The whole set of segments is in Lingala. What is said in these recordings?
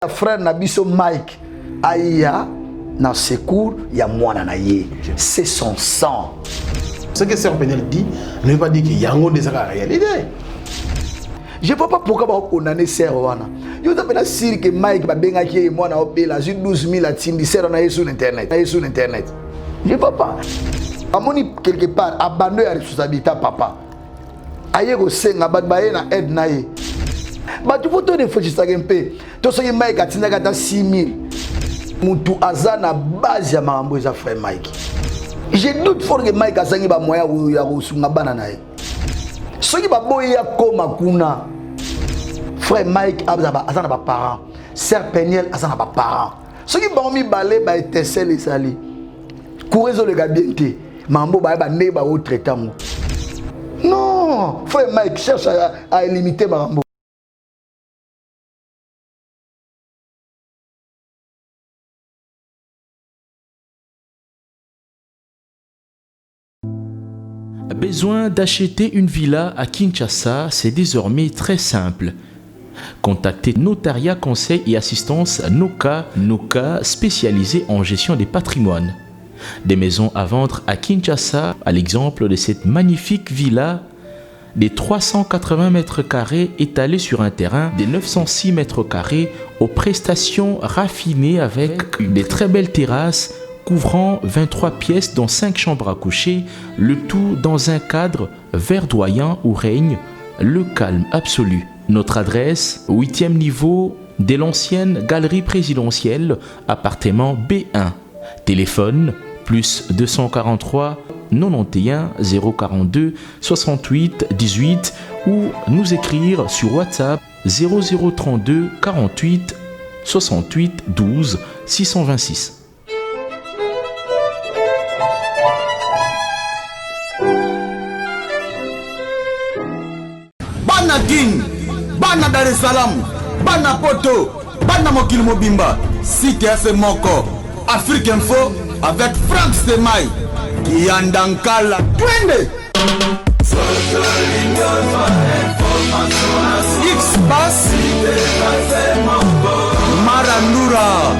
Frère Nabiso Mike Aya na secours ya mwana na ye. C'est son sang. Ce que Sœur Peniel dit ne veut pas dire qu'il y a un des réalité. Je ne vois pas pourquoi on condamne Sœur wana. Yo ta pena siri que Mike ba benga ki mwana opela 12 000 à tindi Sœur na sur internet. Na sur internet. Je ne vois pas. Amoni quelque part abandonner la responsabilité papa. Aye ko senga ba ba na aide na ye. Bah tu faut te réfléchir un peu. Tout ce qui Mike a tenu à 6 000. Moutou azana base ya mambo eza frère Mike. Je doute fort que Mike azangi ba moya ya kosunga bana na ye. Soki ba boya koma kuna. Frère Mike azana ba parents. Sœur Peniel azana ba parents. Soki ba mi balé ba étincelle sali. Courezo le gabiente. Mambo ba ne ba au traitement. Non, frère Mike cherche à limiter mambo. Besoin d'acheter une villa à Kinshasa, c'est désormais très simple. Contactez Notaria Conseil et Assistance Noka, spécialisé en gestion des patrimoines. Des maisons à vendre à Kinshasa, à l'exemple de cette magnifique villa des 380 mètres carrés étalée sur un terrain de 906 mètres carrés aux prestations raffinées avec des très belles terrasses couvrant 23 pièces dont 5 chambres à coucher, le tout dans un cadre verdoyant où règne le calme absolu. Notre adresse, 8e niveau de l'ancienne galerie présidentielle, appartement B1. Téléphone, plus 243 91 042 68 18 ou nous écrire sur WhatsApp 0032 48 68 12 626. Bana King, Bana Dar es Salaam, Bana Poto, Bana Mokil Mobimba, Site FM Moko, Afrique Info avec Franck Semai, Yandankala, Twende. X-Bass, Marandura,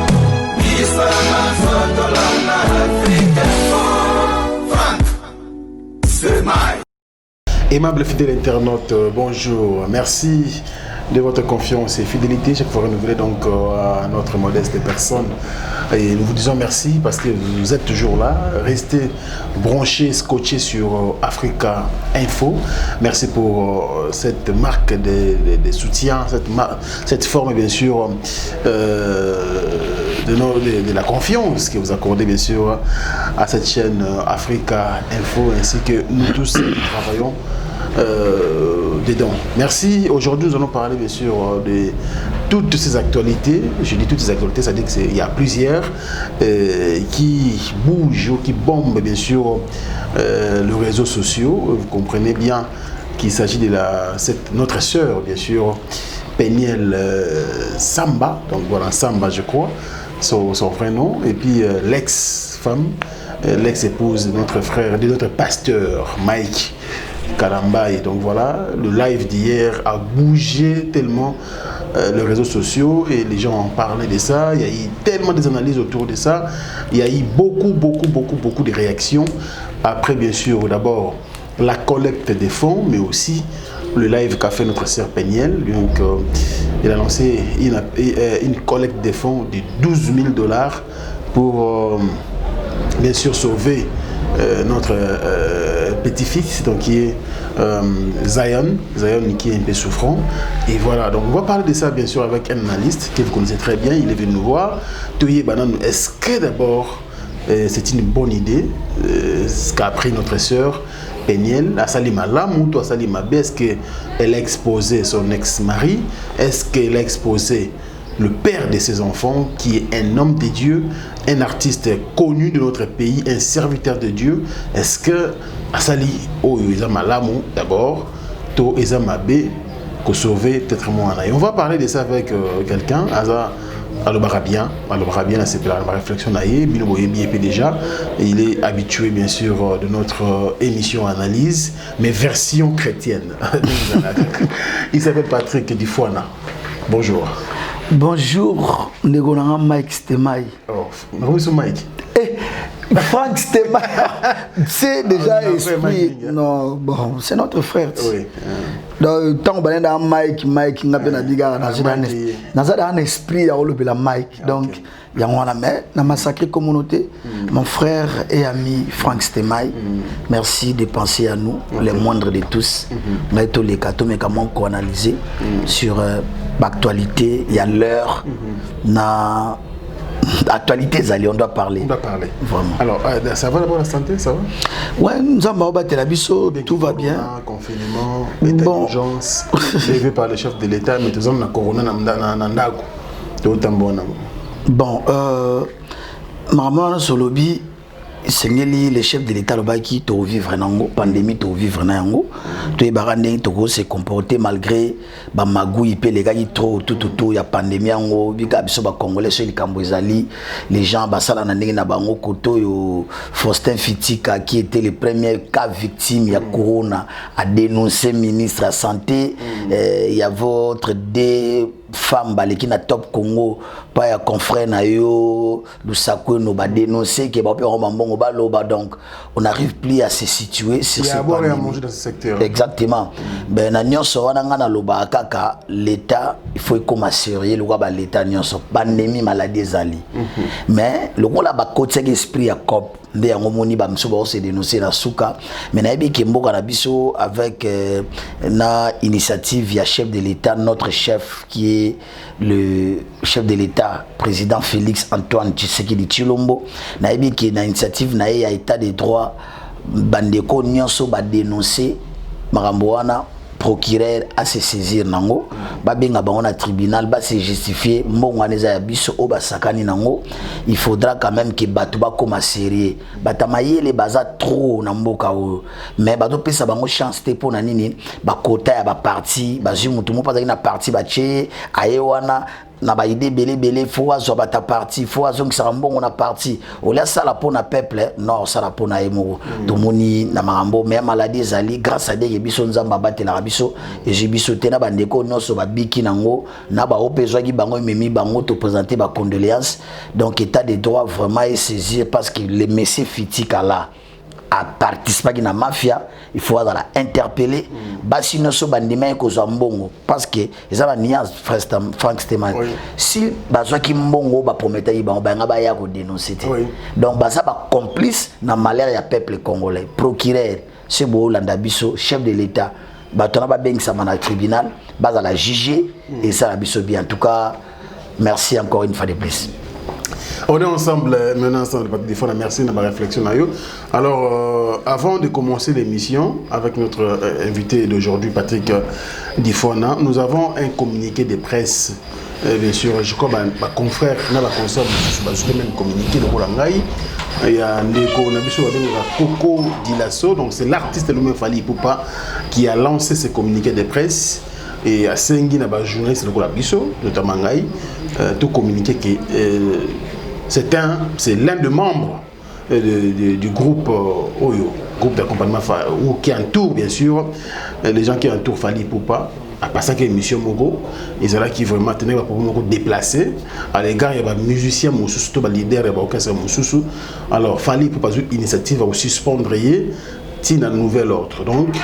Franck Semai. Aimable fidèle internaute, bonjour, merci de votre confiance et fidélité. Chaque fois renouvelée donc à notre modeste personne. Et nous vous disons merci parce que vous êtes toujours là. Restez branchés, scotchés sur Africa Info. Merci pour cette marque de soutien, cette forme bien sûr de la confiance que vous accordez bien sûr à cette chaîne Africa Info ainsi que nous tous qui travaillons dedans. Merci. Aujourd'hui, nous allons parler bien sûr de toutes ces actualités. Je dis toutes ces actualités, ça veut dire qu'il y a plusieurs qui bougent ou qui bombent bien sûr les réseaux sociaux. Vous comprenez bien qu'il s'agit de notre sœur bien sûr, Peniel Samba. Donc voilà, Samba je crois, son vrai nom. Et puis l'ex-femme, l'ex-épouse de notre frère, de notre pasteur Mike Karamba. Et donc voilà, le live d'hier a bougé tellement les réseaux sociaux et les gens ont parlé de ça. Il y a eu tellement des analyses autour de ça. Il y a eu beaucoup de réactions. Après bien sûr d'abord la collecte des fonds, mais aussi le live qu'a fait notre sœur Peniel. Donc il a lancé une collecte des fonds de 12 000 $ pour bien sûr sauver notre petit-fils, donc qui est Zion qui est un peu souffrant. Et voilà, donc on va parler de ça bien sûr avec un analyste que vous connaissez très bien. Il est venu nous voir. Est-ce que d'abord c'est une bonne idée ce qu'a pris notre sœur Peniel à Salima Lam ou à Salima B? Est-ce qu'elle a exposé son ex-mari? Est-ce qu'elle a exposé le père de ses enfants, qui est un homme de Dieu, un artiste connu de notre pays, un serviteur de Dieu? Est-ce que Asali o Izama Lamou d'abord, To Izama B, qu'on sauver peut-être moi? On va parler de ça avec quelqu'un. Alobarabien, c'est la réflexion naïe, déjà. Il est habitué bien sûr de notre émission analyse, mais version chrétienne. Il s'appelle Patrick Difouana. Bonjour. Bonjour, Negonanga Mike Stemai. Oh, Mike. Franck Stemai, c'est déjà esprit. Non, bon, c'est notre frère. Oui. Donc, tant qu'on dans Mike, n'a pas un esprit à la Mike. Donc, il y a une massacrée communauté. Mon frère et ami Franck Stemai, merci de penser à nous, les moindres de tous. On a tous les cas, mais comment on analyser sur l'actualité, il y a l'heure, actualité, on doit parler. On doit parler. Vraiment. Alors, ça va d'abord la santé, ça va? Ouais, nous avons battu la biseau, tout va bien. Confinement, état d'urgence, élevé par le chef de l'État, mais tout ça, on a corona nandago. Bon, maman Solobi, c'est le chef de l'État qui te vivre nango, pandémie te vivre nango. Tu es barandé, tu se comporter malgré ba magou il peut les gars trop tout ya pandémie ngo bika biso ba congolais sur les Cambozali, les gens ba sala na ndenge na bango koto yo Faustin Fitika qui était le premier cas victime ya corona a dénoncé ministre de la santé. Il y a votre deux femmes qui na top Congo pas ya confrère na yo Lusako no ba dénoncer que ba pe mbongo ba loba, donc on n'arrive plus à se situer sur ce point. Il y a à manger dans ce secteur. Exactement. Ben na nyonso wana nga na loba kaka l'état il faut comme sérieux le ba l'état nyonso pandémie maladie zali. Mais le ko la ba côté esprit à cop nde yango moni ba mso ba se dénoncer na suka mais na yebi ke mboka na biso avec na initiative ya chef de l'État, notre chef qui est le chef de l'État, président Félix Antoine Tshisekedi Tshilombo, na yebi ke na initiative na ya état des droits bandeko nyonso ba dénoncer makambo wana procureur à se saisir nango ba benga bango na tribunal ba se justifier mbongo aneza ya biso o ba sakani nango. Il faudra quand même que bato ba koma sérieux batamayele baza trop na mboka o, mais bato pesa bango chance te pona nini ba kota ya ba parti ba zu mutu mo pas na parti ba che aye wana na ba idée belé faut azo ba ta parti faut azo qui sera bon on a parti on laisse ça la pour na peuple non ça la pour na emo to moni na marambo mais maladie zali grâce à des biso nzamba batela biso et j'ai biso tena bandeko nyonso ba biki nango na ba opezwa ki bango memi bango to présenter ba condoléances. Donc état des droits vraiment est saisi parce que les messieurs Fitika là à participer à la mafia, il faut la interpeller. Basi no so bandima ko mbongo parce que ils ont nias Franck Stemai. Si bazwa ki mbongo ba promettre yi ba nga ya ko dénoncer. Donc basa ba complice na malheur ya peuple congolais. Procureur c'est beau landa biso chef de l'État. Batona ba beng sa na tribunal, basa la juger et ça la biso bien. En tout cas, merci encore une fois de plus. On est ensemble, maintenant ensemble, merci de ma réflexion. Alors, avant de commencer l'émission, avec notre invité d'aujourd'hui, Patrick Difona, nous avons un communiqué de presse. Bien sûr, je crois que ma confrère, ma console, je même communiqué de Rolangaï. Il y a Coco Dilasso, donc c'est l'artiste lui-même Fally Ipupa qui a lancé ce communiqué de presse. Et à Sengi, il journaliste de Bisso, notamment Ngaï, tout communiqué que c'est l'un des membres du groupe Oyo, groupe d'accompagnement qui entoure bien sûr les gens qui entourent Fally Ipupa. À passer que Mission Mogo, ils sont là qui vraiment tenaient pour Mogo déplacer. À l'égard, il y a des musiciens, surtout des leaders, il y a des orchestres. Alors, Fally Ipupa une initiative à suspendre un nouvel ordre. Donc,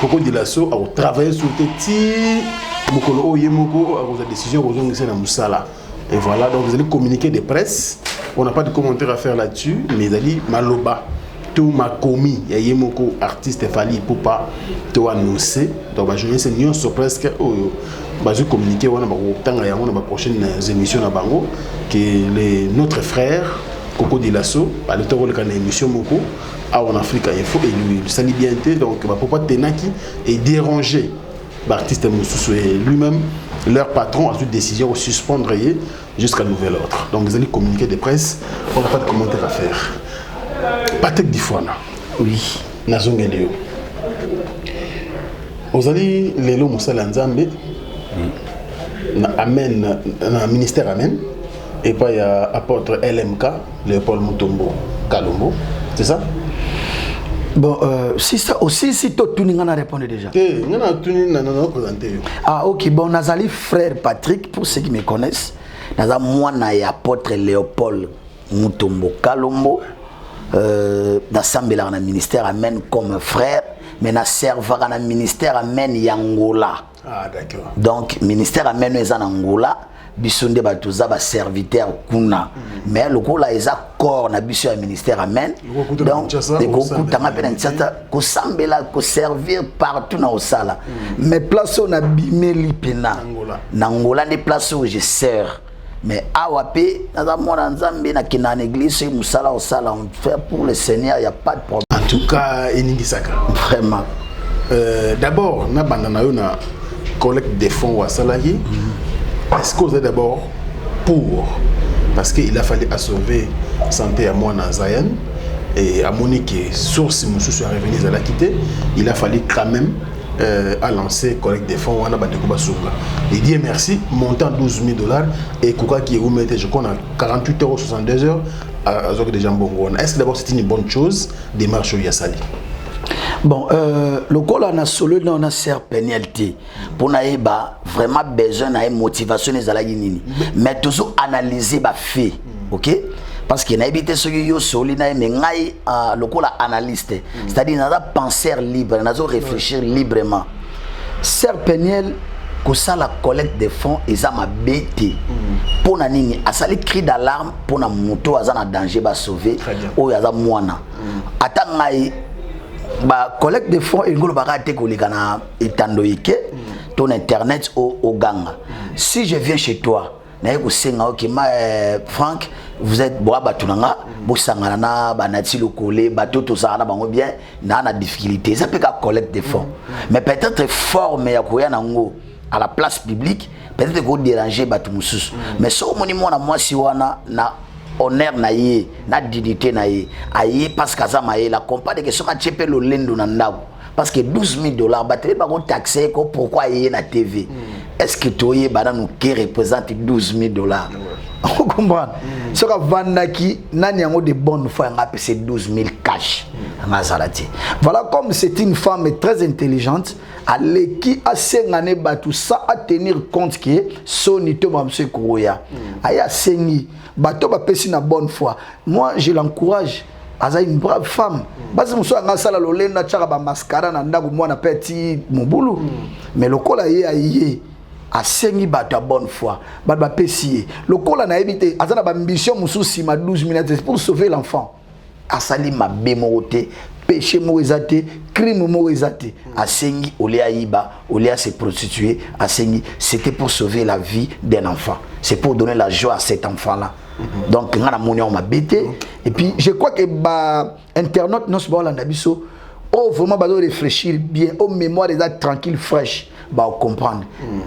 Coco Dilasso a travaillé sur le petit Mokolo Oyemoko a la décision de Moussala. Et voilà, donc vous allez communiquer des presses. On n'a pas de commentaires à faire là-dessus, mais vous allez Maloba. Tout m'a commis, il y a Yemoko, artiste Fally Ipupa, tout annoncé. Donc, je vais essayer presque de communiquer dans les prochaines émissions que notre frère, Coco Dilasso, a une émission Moko en Afrique Info et lui, le salibienté, donc, pourquoi Tenaki est dérangé. L'artiste Moussoussou et lui-même, leur patron a eu décision de suspendre jusqu'à nouvel ordre. Donc, vous allez communiquer des presses, on n'a pas de commentaires à faire. Patrick Difona. Oui. Nazongelio. Vous allez Lelo Moussala Nzambe. Amen. Dans ministère Amen. Et puis il y a apôtre LMK, Léopold Mutombo Kalombo. C'est ça? Bon, si ça aussi, si tout le monde a répondu déjà. Ah, ok, bon, Nazali, frère Patrick, pour ceux qui me connaissent, Nazali, moi, na apôtre Léopold Mutombo Kalombo, d'assemblée dans le ministère, amène comme frère, mais na serveur dans le ministère, amène Yangola. Ah, d'accord. Donc, ministère amène les Angola. Bisonde batuza ba serviteur kuna mais le ko la eza corps na biso ya ministère amen donc ko kutanga pe na ntsata ko sambela ko servir partout na osala mais place on a bimeli pena na Angola des places où je sers mais awape na mona nzambe na kina église musala osala on fait pour le Seigneur, il y a pas de problème. En tout cas eningisaka vraiment d'abord na bandana yo na collecte des fonds wa salariés. Est-ce que vous êtes d'abord pour? Parce qu'il a fallu sauver la santé à moi dans Zayen et à Monique, source Moussou à revenir à la quitter, il a fallu quand même à lancer collecte des fonds. Et Dieu merci, montant $12 000 et Kouka qui est remetté, je crois, à 48,62 € à Zog de Jambongo. Est-ce que d'abord c'est une bonne chose, démarche au Yassali? Bon, le col a solo dans la serre pénalité pour n'aïba vraiment besoin d'une motivation des alaginini mais toujours analyser ba fait, ok? Parce qu'il n'a évité ce que soli na mais ngai le col analyste, c'est-à-dire n'a pas penseur libre, n'a pas réfléchir librement. Serre pénal que ça la collecte des fonds et ça m'a bêté pour na nini a sali cri d'alarme pour na moto a en danger ba sauver ou ya za mwana atangai ba collecte de fonds et ngolo barate ko likana etandoike ton internet au ganga. Si je viens chez toi na ko senga ok ma Franck vous êtes boa batunanga bo sangana na banati le coller bato to ça na bango bien na difficulté ça peut ka collecte de fonds mais peut-être forme ya ko ya nango à la place publique peut-être ko déranger bato mususu mais so moni mona moi si wana na honneur na ye na dignité na ye aye parce que ça maye la compagnie que soma tchepe lo lendo na ndako parce que $12 000 batterie pas taxé ko pourquoi yé na TV est-ce que toye bana nous qui représente $12 000 on comprend ce que vandaki nani yango de bonne foi nga c'est 12 000 cash ngazalati voilà comme c'est une femme très intelligente elle qui a sengane batu ça à tenir compte que sonito mamse kuya aya sengi bato ba pesi na bonne foi moi je l'encourage aza une brave femme basi muso nga sala lolenda tchaka ba mascara na ndaku mwana petit mobulu mais lokola ye aye asengi bato à bonne foi bato ba pesi lokola na ebité azana ba ambition muso sima 12 minutes pour sauver l'enfant asali mabe moté péché moezate crime moezate asengi olia iba olia se prostituer asengi c'était pour sauver la vie d'un enfant c'est pour donner la joie à cet enfant là. Donc ngana monia m'a bêté et puis je crois que ba internaute non se ba la biso oh vraiment ba réfléchir bien au mémoire des actes tranquille fraîche ba comprendre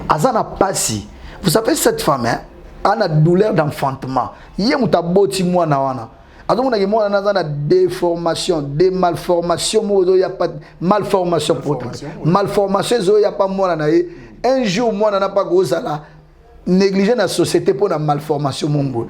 azana pasi vous savez cette femme hein a une douleur d'enfantement yé muta boti mwana wana azomona ke mwana nazana déformation des malformations mozo ya pas malformation pour malformation zo ya pas mwana na ye un jour mwana na pas gozala négliger la société pour la malformation mon.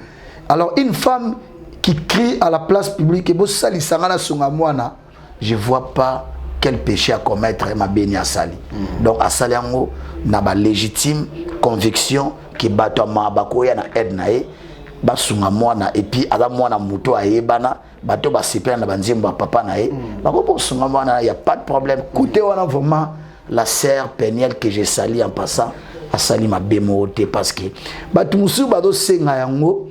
Alors une femme qui crie à la place publique et bo sali sangana songa mwana, je vois pas quel péché à commettre ma béni à sali. Donc à sali yango na ba légitime conviction que bato ma bakoya na aide na e ba songa mwana et puis ala mwana muto ayebana bato ba sipela na banzimba papa na e ba ko songa mwana y a pas de problème. Écoutez on a vraiment la sœur pénielle que j'ai sali en passant à sali ma bémoté parce que bato musu bado senga yango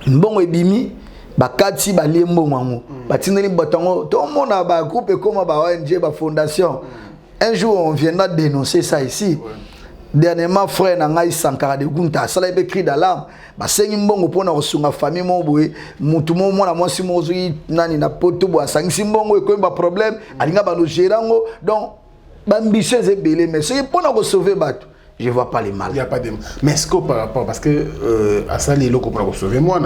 mbongo ebimi bakati balembo mwango batindeli botango to mona ba groupe comme ba ONG ba fondation un jour on viendra dénoncer ça ici dernièrement frère nangai Sankara de Gunta sala be cri d'alarme ba sengi mbongo pona kosunga famille mo boye mutu mo mona mwasi mo zui nani na poto bo asangisi mbongo ko ba problème alinga ba no gerango donc ba ambitieuse belé mais c'est pona ko sauver bato. Je vois pas les mal. Il n'y a pas de mal. Mais est-ce que par rapport, parce que à ça, les locaux pour sauver moi,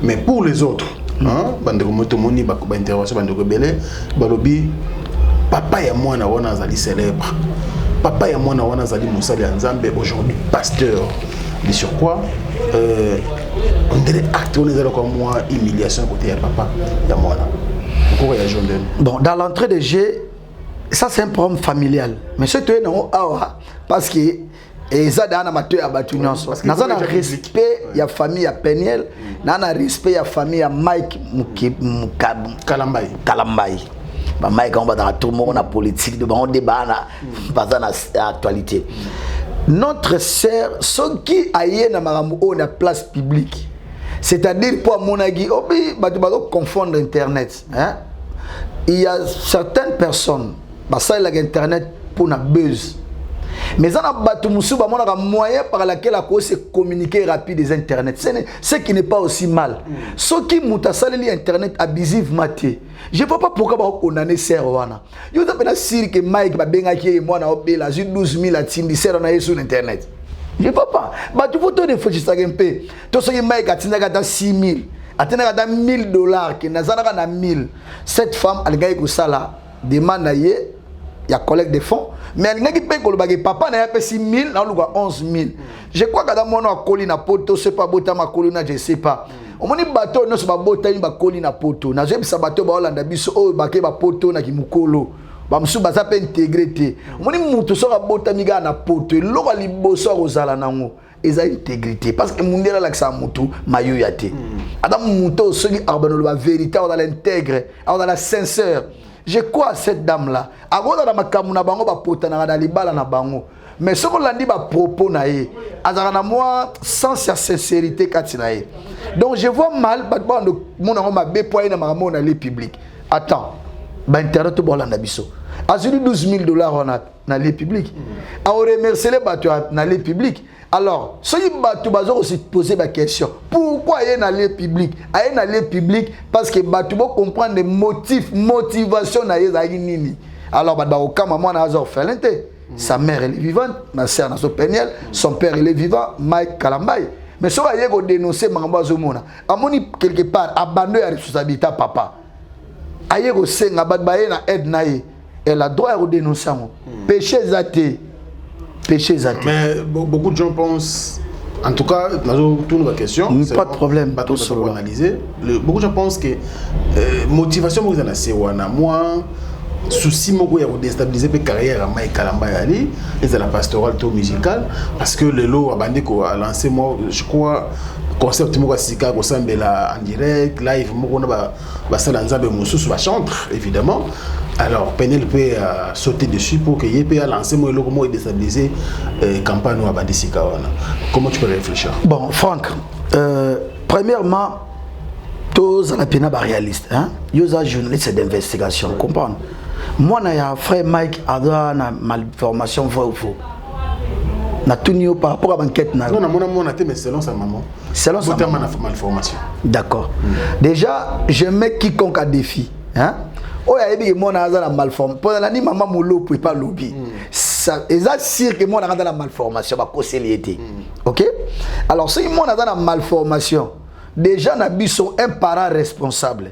mais pour les autres, Bandeko Motomoni, intervention, Bandeko Belé, Balobi, papa et moi, on a zali célèbre. Papa et moi, on a zali Moussali Nzambe, aujourd'hui pasteur. Mais sur quoi on dirait acte, on est comme moi, humiliation côté à papa et à moi. Pourquoi il y a Jean Dem? Bon, dans l'entrée de jeu, ça c'est un problème familial. Mais ce que non, parce que et ça dans amateur abattu non. Dans un respect, il y a famille à Peniel, dans un respect, il y a famille à Mike Kalambay. Bah Mike on va dans tout le monde la politique, de on débat pas dans l'actualité. Notre sœur, ceux qui aillent dans la place publique, c'est-à-dire pour mon agui, bah tu vas confondre internet, hein? Il y a certaines personnes, bah ça il a internet pour na buzz. Mais ça n'a pas un moyen par lequel la cause c'est communiquer rapide des internet. Ce qui n'est pas aussi mal. Ceux qui m'ont salé internet abusif maté. Je ne vois pas pourquoi on a des serveurs. Je ne sais pas si Mike va bien accueillir moi dans le 12 000 à Tindi sur internet. Je ne vois pas. Tu faut te réfléchir un peu. Tout ce qui Mike a 6 000. A $1,000 qui n'a pas 1000. Cette femme elle gagne ça là demande à il y a collecte de fonds. Mais il y a qui paye que papa n'a pas 6 000, n'a pas 11 000. Je crois que dans mon colline à poto, c'est pas botta ma colline, je sais pas. On m'a dit bateau, non, c'est pas botta, il va colline à poto. N'a jamais sa bateau, bah, Hollande, biso, oh, baké, ba poto, na qui mukolo. Bah, monsieur, bah, ça peut intégrer. On m'a dit moutou, ça va botta, miga, na poto. L'eau, li bosso, aux alanango. Ils ont intégrité. Parce que mon dirait là que ça moutou, maillot yate. Adam moutou, ceux qui arbanent la vérité, on a l'intègre, on a la sincère. Je crois à cette dame-là. Avant dans ma camuna bango ba potana na libala na bango. Mais ce qu'on l'a dit ba propos na ye. Azarana moi sans sincérité katinaye. Donc je vois mal mon on ma bepoyer na mamo na les publics. Attends. Ba internet to bolanda biso. Azuli $12 on a na les publics. A remercier les bateaux na les publics. Alors, ceux qui bateau aussi poser la question. Pourquoi il y a dans les publics? Il y a dans les publics parce que bateau comprendre les motifs, motivation na nini. Alors bateau maman na orphelin. Sa mère elle est vivante, ma sœur na so Peniel, son père il est vivant, Mike Kalambay. Mais ce qu'il y a dénoncer mangamba zomona. Amoni quelque part abandonner la responsabilité à papa. Aye go senga badbaye na aide na ye. Elle a droit à dénoncer. Péché zaté. Mais beaucoup de gens pensent, en tout cas, dans toute la question, pas de problème, pas tout analyser. Beaucoup de gens pensent que motivation vous en avez moi souci moi de déstabiliser la carrière à Mike Kalambay Ali et la pastorale musicale parce que le lot a bandé a lancé moi je crois concept moi sika ko sambela en direct live moi ba sala nzambe mususu ba chantre évidemment. Alors, Penel peut sauter dessus pour qu'il y ait lancé moi et déstabiliser la campagne à Bandisika. Comment tu peux réfléchir? Bon, Franck, premièrement, tous les pénales réalistes, hein? Ils sont journalistes d'investigation, comprendre. Moi, j'ai un frère Mike a une malformation vrai ou faux. Na tout par rapport à l'enquête. Non, mais selon sa maman. Selon sa maman. Malformation. D'accord. Déjà, je mets quiconque à défi. Hein? Oh, il y a mon la malformation. Pendant l'année, maman molo peut pas lobby. Ça, et ça c'est que moi dans la malformation, va causer OK? Alors, si moi dans la malformation, déjà n'a sont un parent responsable.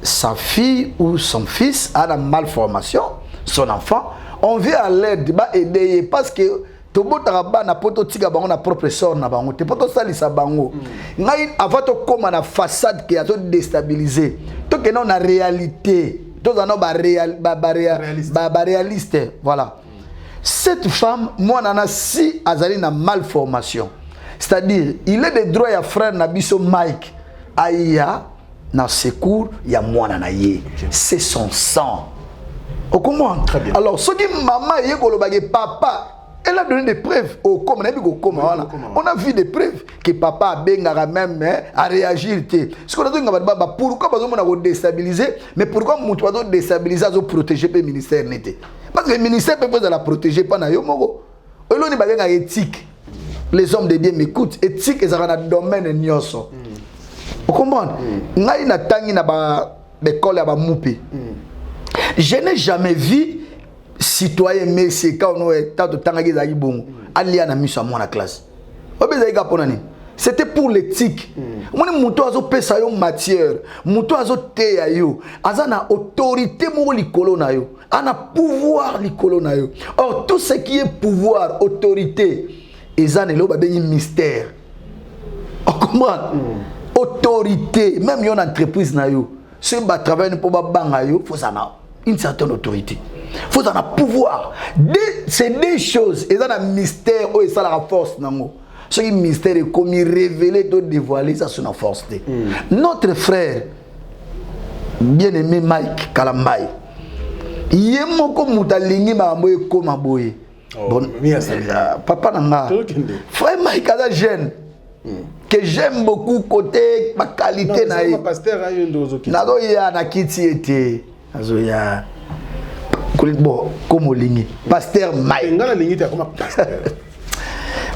Sa fille ou son fils a la malformation, son enfant, on vient à l'aide, bah aider parce que tobo taraba na poto tika bango na propre sort na bango te poto salisa bango ngai avant to koma na façade qui a to déstabiliser to que non na réalité to zano ba réaliste voilà. Cette femme moi nana si azali na malformation, c'est-à-dire il est des droits ya frère na biso Mike aya na secours ya mwana na ye, c'est son sang. Au comment? Très bien. Alors ce qui maman ye kolobage papa, elle a donné des preuves au comme on a vu des preuves que papa a bengara même à réagir. Ce qu'on a dit pourquoi on a déstabilisé, mais pourquoi on doit déstabiliser pour protéger le ministère n'était. Parce que le ministère peut pas la protéger pas na yo moko. Et là on a éthique. Les hommes de Dieu m'écoutent, éthique et ça dans le domaine nyoso. Vous comprenez? Ngai na tangi na ba école ya ba mupi. Je n'ai jamais vu citoyen mais c'est quand on est tant de temps à bon alia na miso à la classe. C'était pour l'éthique. Moi muto azo pesa yo matière, muto azo te yo, azana autorité mo likolo na yo, ana pouvoir likolo na yo. Or tout ce qui est pouvoir, autorité, ezana lo ba bengi mystère. On comprend? Autorité, même yon entreprise na yo. ce qui travaille pour Bangayo, il faut avoir une certaine autorité. Il faut avoir pouvoir. C'est des choses. Et ça, un mystère, et ça, la force. Ce qui est mystère est comme révélé, dévoilé, ça, c'est une force. Notre frère, bien-aimé Mike Kalambay, il y a mon comme Moutalingi, Mamoye, comme Aboye. Bon, papa Nanga, frère Mike, il est jeune. Que j'aime beaucoup côté ma qualité na yi nazo ya na kiti ete nazo ya bon comme lingi pasteur Mike ngala lingi ta comme pasteur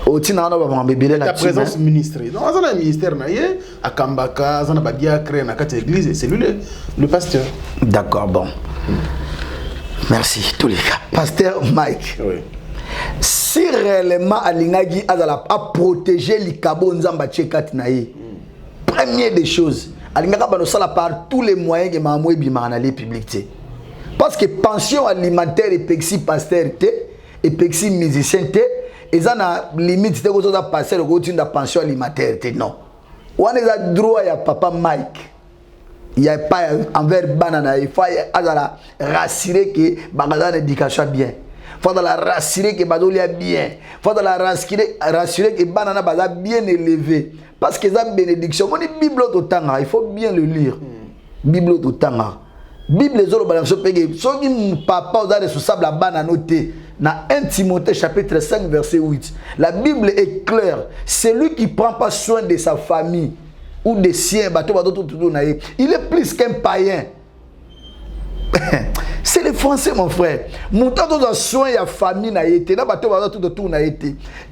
o tina na ba mbebele la présence ministre non azana ministère na ye akambaka azana ba diacre na kati église c'est lui le pasteur. D'accord, bon. Merci tous les cas. Pasteur Mike. Oui. Si réellement Alingagi a protégé les cabos Nzamba Tchekat naïe, première des choses, Alingaka banosala par tous les moyens que Mamoui Bimaranale public. Parce que pension alimentaire et pexi pasteur et pexi musicien et ça na limite de quoi passer le côté de la pension alimentaire non. On a droit à papa Mike. Il n'y a pas envers banana, il faut rassurer que Bagadan éducation bien. Il faut la rassurer que Badolia bien. Il faut la rassurer que Banana Baza bien élevé. Parce que ça bénédiction. On dit Bible au Tanga, il faut bien le lire. Bible au Tanga. Bible les autres balances payé. Ceux qui papa aux responsables la banane noté. Dans 1 Timothée chapitre 5 verset 8. La Bible est claire. Celui qui prend pas soin de sa famille ou des siens, il est plus qu'un païen. C'est les Français, mon frère. Montant dans soin, il y a famille,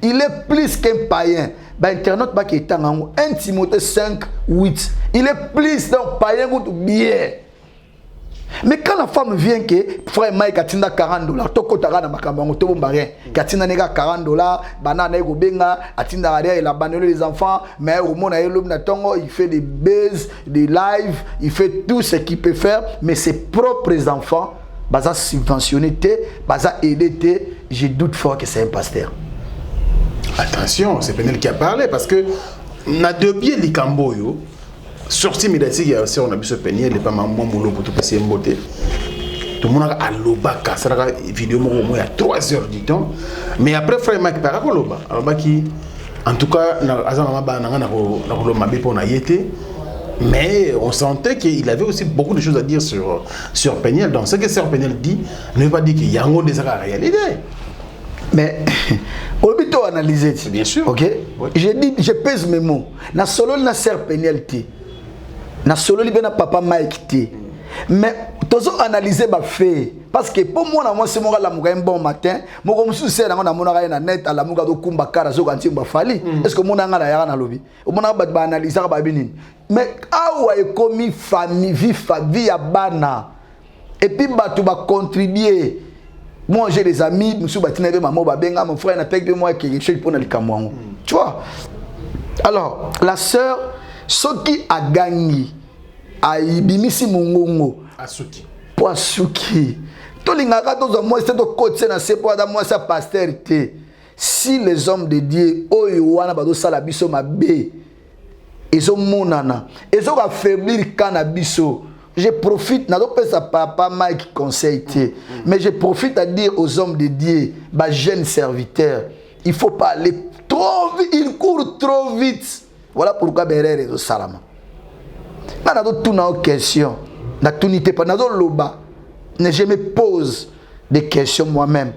il est plus qu'un païen. Internet, 1 Timothée 5, 8. Il est plus d'un païen ou bien. Mais quand la femme vient que frère Mike atinda $40, toko tagana makambango to bombarien, katinda nega $40, banana ego benga, atinda radio et la banane les enfants, mais au monde na tongo, il fait des buzz, des lives, il fait tout ce qu'il peut faire, mais ses propres enfants, baza subventionné, baza aidé, je doute fort que c'est un pasteur. Attention, c'est Penel qui a parlé parce que na deux pieds les camboyo. Sorti médiatique, il y a aussi on a vu ce panier, les pas maman moulot pour tout passer en beauté. Tout le monde a l'obaka, ça a une vidéo au moins à 3 heures du temps. Mais après, frère Mike, par rapport à l'oba, en tout cas, mais on sentait qu'il avait aussi beaucoup de choses à dire sur Peniel. Donc, ce que Sœur Peniel dit ne veut pas dire qu'il y a un des réalité. Mais on peut analyser. Bien sûr. Ok. Oui. Je pèse mes mots. Na solo na Sœur Peniel ti. Na solo li bena papa Mike ti. Mais tozo analyser ba fait parce que pour moi c'est mon la muga un bon matin, mo comme sous c'est na mona na net ala muga do kumba kara zo kanti mba fali. Est-ce que mona ngana ya na lobi? O mona ba analyser ba binini. Mais awa e komi famille vie ya bana. Et puis ba tu ba contribuer. Moi j'ai des amis, monsieur Batina be maman babenga mon frère na pek moi quelque chose pour na likamwango. Tu vois? Alors, la sœur ce qui a gagné a ibimisi mungongo Asuki. Pour Asuki. To lingaka to moi c'est to côté na c'est pour moi ça pasteur té. Si les hommes de Dieu oyo wana ba do sala biso mabe. Ils ont monana. Ils ont affaiblir cannabis. Je profite, n'a pas sa papa Mike conseil, mais je profite à dire aux hommes de Dieu, bah jeunes serviteurs, il faut pas aller trop vite, ils courent trop vite. Voilà pourquoi Bérère est au Salama. N'a pas tout na question, n'a tout n'était pas, n'a pas loba, ne je me pose des questions moi-même.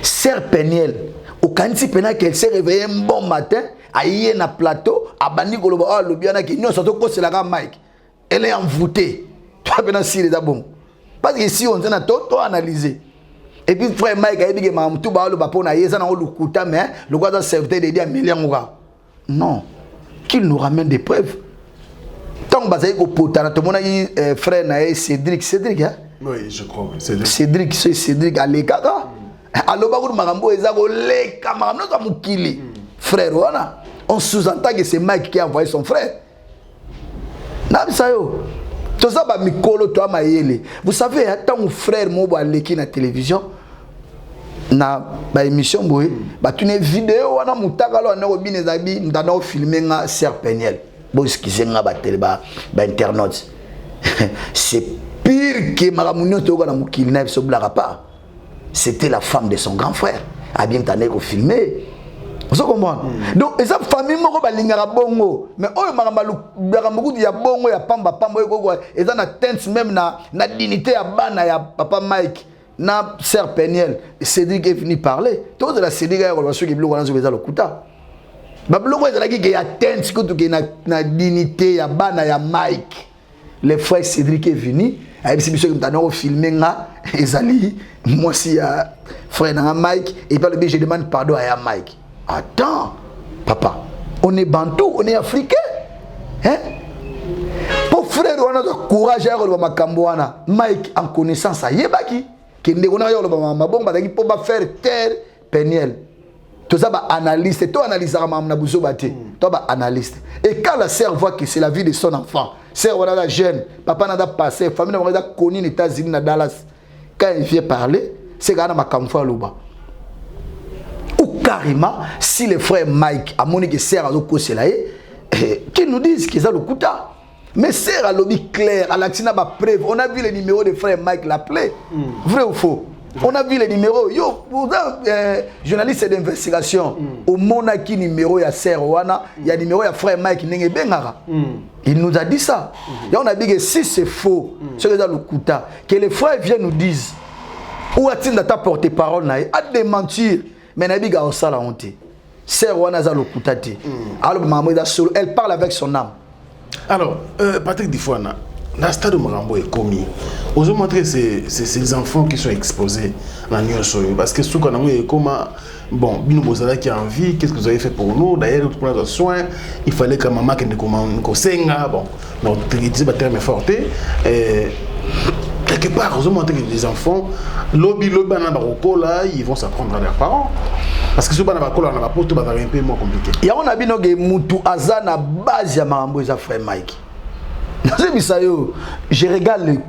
Sœur Peniel, au kanti pena qu'elle s'est réveillée un bon matin, à y na plateau, à bani koloba, ah lobiana qui nous surtout que c'est la gamme Mike. Elle est envoûtée. Tu vas bien si les bon. Parce que si on a tout analysé. Et puis frère Mike a dit que maman tout ba le bapon na yesa na le kuta mais le gars serviteur de 10 millions non. Qu'il nous ramène des preuves. Tant basé au potana tout monde a frère na Cédric hein? Oui, je crois. Cédric à l'écart. Alors ba ko makambo ezako le kamano za mukili. Frère wana, on sous-entend que c'est Mike qui a envoyé son frère. Vous savez, tant mon frère Mobo Aleki na télévision, na ba émission boy, ba tu ne vidéo wana mutakalo na obine zabi ndana filmer nga Sœur Peniel. Bon excusez nga ba télé ba internaute. c'est pire que Maramounio Toga na Moukilnev so Blarapa. C'était la femme de son grand frère. A bien t'en est filmé. Vous comprenez? Donc, et sa famille moko balingara bongo. Mais oh Maramougou ya bongo ya pamba et ça na tense même na dignité ya bana ya papa Mike. Na sœur Peniel, Cédric est venu parler. Tout de la Cédric a relation qui bloque dans le kuta. Ba bloque est là qui a tense que na dignité ya bana ya Mike. Le frère Cédric est venu, avec ces messieurs qui m'ont filmé nga ezali moi si ya frère na Mike et par le biais je demande pardon à Mike. Attends, papa, on est bantou, on est africain. Hein? Pour frère on a le courage à le makamboana. Mike en connaissance à yebaki. Qui ne connaît pas le bon badaki pour faire terre Peniel. Tout ça ba analyste, toi analyse à mamna bouzo baté. Toi ba analyste. Et quand la sœur voit que c'est la vie de son enfant, sœur on a la jeune, papa n'a pas passé, famille n'a pas connu les États-Unis na Dallas. Quand il vient parler, c'est gars na makamfa loba. Ou carrément si le frère Mike a moni que sœur azo koselaé, qui nous disent que ça le kuta. Mais c'est à lobby clair, à l'accident, preuve. On a vu le numéro de frère Mike l'appeler. Vrai ou faux? On a vu les numéros. Yo, vous journaliste d'investigation. Au Monaki numéro, il y a Sœur Wana, il y a numéro, il y a frère Mike Nenge Bengara. Il nous a dit ça. Et on a dit que si c'est faux, c'est que le Kouta, que les frères viennent nous disent, où a-t-il ta porte-parole, à démentir, mais n'a pas ça la honte. Sœur Wana za le Kouta. Alors, elle parle avec son âme. Alors, Patrick Difouana, dans le stade de Marambo est commis. Vous montrer ces enfants qui sont exposés dans l'Union Soyo. Parce que ce qu'on a vu, comment, bon, Bino Bozala qui a envie, qu'est-ce que vous avez fait pour nous? D'ailleurs, pour notre soin, il fallait que maman qui ne commande, bon, donc, utiliser le terme fort. Quelque part, vous montrer que les enfants, lobby, là, ils vont s'apprendre à leurs parents. Parce que ce qu'on a un peu moins compliqué. Il y a un abino qui Moutou Azana base ya Marambo et frère Mike. Je regarde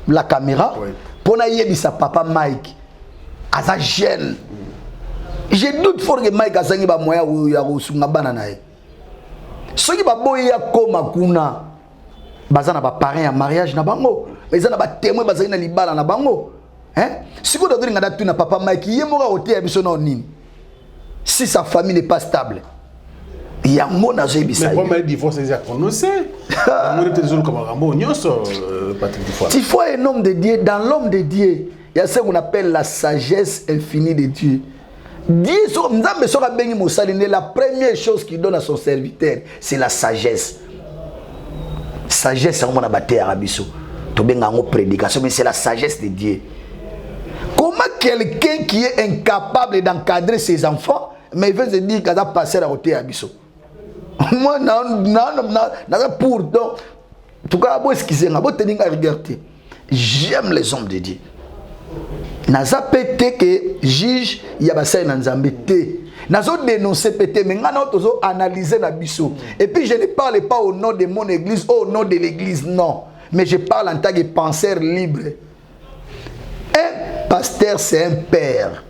la caméra pour naïe sa papa Mike. Aza jeune. Je doute fort que Mike azangi ba moya ou ya rosunga banana. Ceux qui ba boya koma kuna bazana ba parrain en mariage na bango. Mais ça na ba témoin bazana libala na bango. Hein? Si vous donnez ngada tu na papa Mike yemora hotel ya biso na nini. Si sa famille n'est pas stable, il y a un mot dans le mais comment il divorce, c'est prononcé. Il faut un homme de Dieu. Dans l'homme de Dieu, il y a ce qu'on appelle la sagesse infinie de Dieu. Dieu, la première chose qu'il donne à son serviteur, c'est la sagesse. Sagesse, c'est un bâti arabiso. Prédication, mais c'est la sagesse de Dieu. Comment quelqu'un qui est incapable d'encadrer ses enfants, mais il veut se dire qu'il a passé à côté à Bissot. Moi, non, pour donc, en tout cas, j'aime les hommes de Dieu. Naza pété que juge, il y a passé dans Zambété. Nazo dénoncé pété, mais nazo analysé na Bissot. Et puis je ne parle pas au nom de mon église, au nom de l'église, non. Mais je parle en tant que penseur libre. Un pasteur, c'est un père.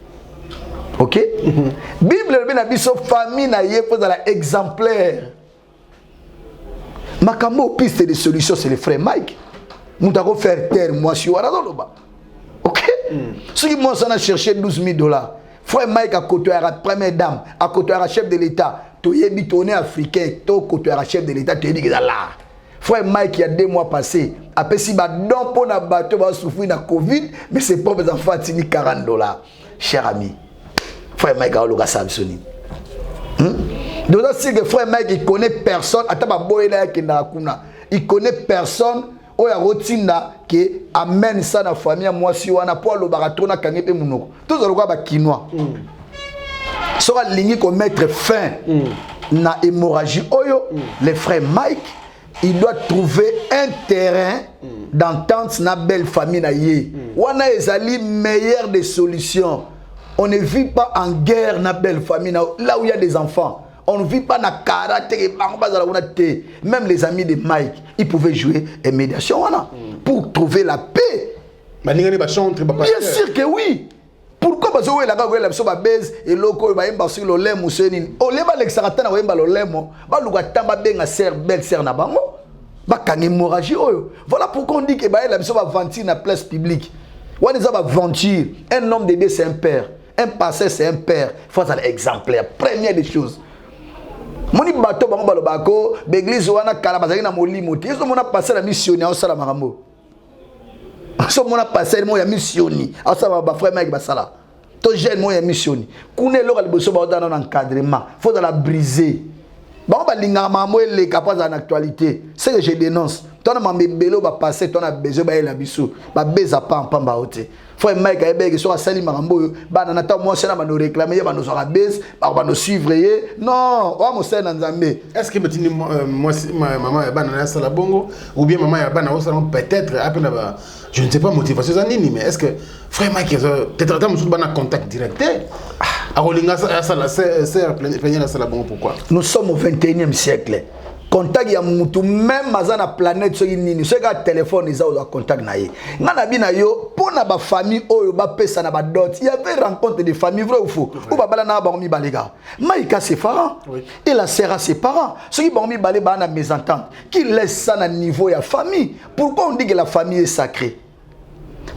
Ok? Bible, famille, dans exemplaire. Makambo, piste de solution, c'est le frère Mike. Nous avons fait terre, moi, je suis ok? Ceux qui m'ont cherché $12,000. Frère Mike a côté à la première dame, à côté à la chef de l'État. Tu es bitonné africain, tu es côté à la chef de l'État, tu es dit que là. Frère Mike, il y a 2 mois passés, après si donc pour na bateau va souffrir de la Covid, mais ses propres enfants ont $40. Cher ami, frère Mike a eu Samsoni. Donc c'est que frère Mike il connaît personne, il connaît personne où il y a rotina qui amène ça dans la famille moi si on a pas le baratona kangepe munoko. Tout ça le quoi kinois. Sera ligné qu'on mettre fin na hémorragie oyo, les frères Mike il doit trouver un terrain d'entente na belle famille na yé. Wana ezali meilleure des solutions. On ne vit pas en guerre na belle famille là où il y a des enfants. On ne vit pas na karaté même les amis de Mike, ils pouvaient jouer et médiation pour trouver la paix. Bien sûr que oui. Pourquoi parce que la base et loko ba yemba sur le lemo senine. O leba l'exarata na yemba le lemo, ba luka tamba benga ser belle ser na bango. bakanga hémorragie oyo. Voilà pourquoi on dit que bah la biso va mentir na place publique. On les va mentir. Un homme de Dieu c'est un père, un pasteur c'est un père. Faut être exemplaire. Première des choses. Moni bato bango balobako, l'église wana kala bazali na molimo te. Eso mona passer la missionnaire au sala marambo. So mona passer mo ya missioni. Au sala ba frère Mike basala. To jeune mo ya missioni. Kune lo kaliboso ba dans encadrement. Faut dans la briser. Bango balinga mamo ele capable en actualité. C'est que je dénonce. Ton na mbelo ba passer ton a besoin ba la biso. Ba beza pa en pamba hote. Frère Mike Ayebe qui soit sali marambo ba na ta mo sena ba no réclamer ba no sera base ba no suivre non o mo sena nzambe. Est-ce que betini moi maman ya ba na sala bongo ou bien maman ya ba na sala peut-être après ba je ne sais pas motivation ça nini mais est-ce que frère Mike peut-être ta musu ba na contact direct a rolinga sala c'est plein la sala bongo pourquoi nous sommes au 21e siècle. Contact ya mutu même mazana planète so nini so ka téléphone ils ont contact na ye ngana bina yo pona ba famille oyo ba pesa na ba dot il y avait rencontre de famille vrai ou faux ou ba bala na ba mi balega maïka ses parents et la sœur ses parents ceux qui ba mi balé ba na mésentente qui laisse ça na niveau ya famille. Pourquoi on dit que la famille est sacrée?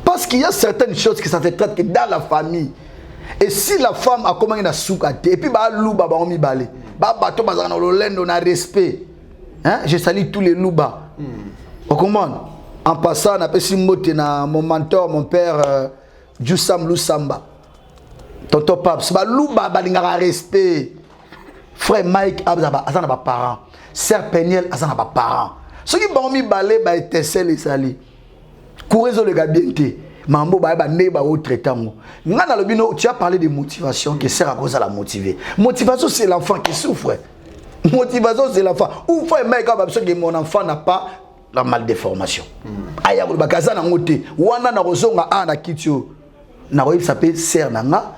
Parce qu'il y a certaines choses qui ça se traite que dans la famille. Et si la femme a commencé à soukate et puis ba louba ba mi balé ba bato bazana na lolendo na respect. Hein? Je salue tous les louba. Au comment? En passant, on a passé mon mentor, mon père, Djoussam Loussamba. Tonton Paps, louba, balingara respect. Frère Mike, azana ba parents. Sœur Peniel, azana ba parents. Ceux qui ont mis balé, ba étincelle et sali. Courez-le le gabiente. Mambo ba ne ba au traitement. Ngana lobino, tu as parlé de motivation, que sert à cause à la motiver. Motivation, c'est l'enfant qui souffre. Motivation c'est l'enfant. Ou faut aimer quand que mon enfant n'a pas la maldeformation. Aya ko bakaza na ngote wana na kozonga ana kitio na ko s'appelle ser nanga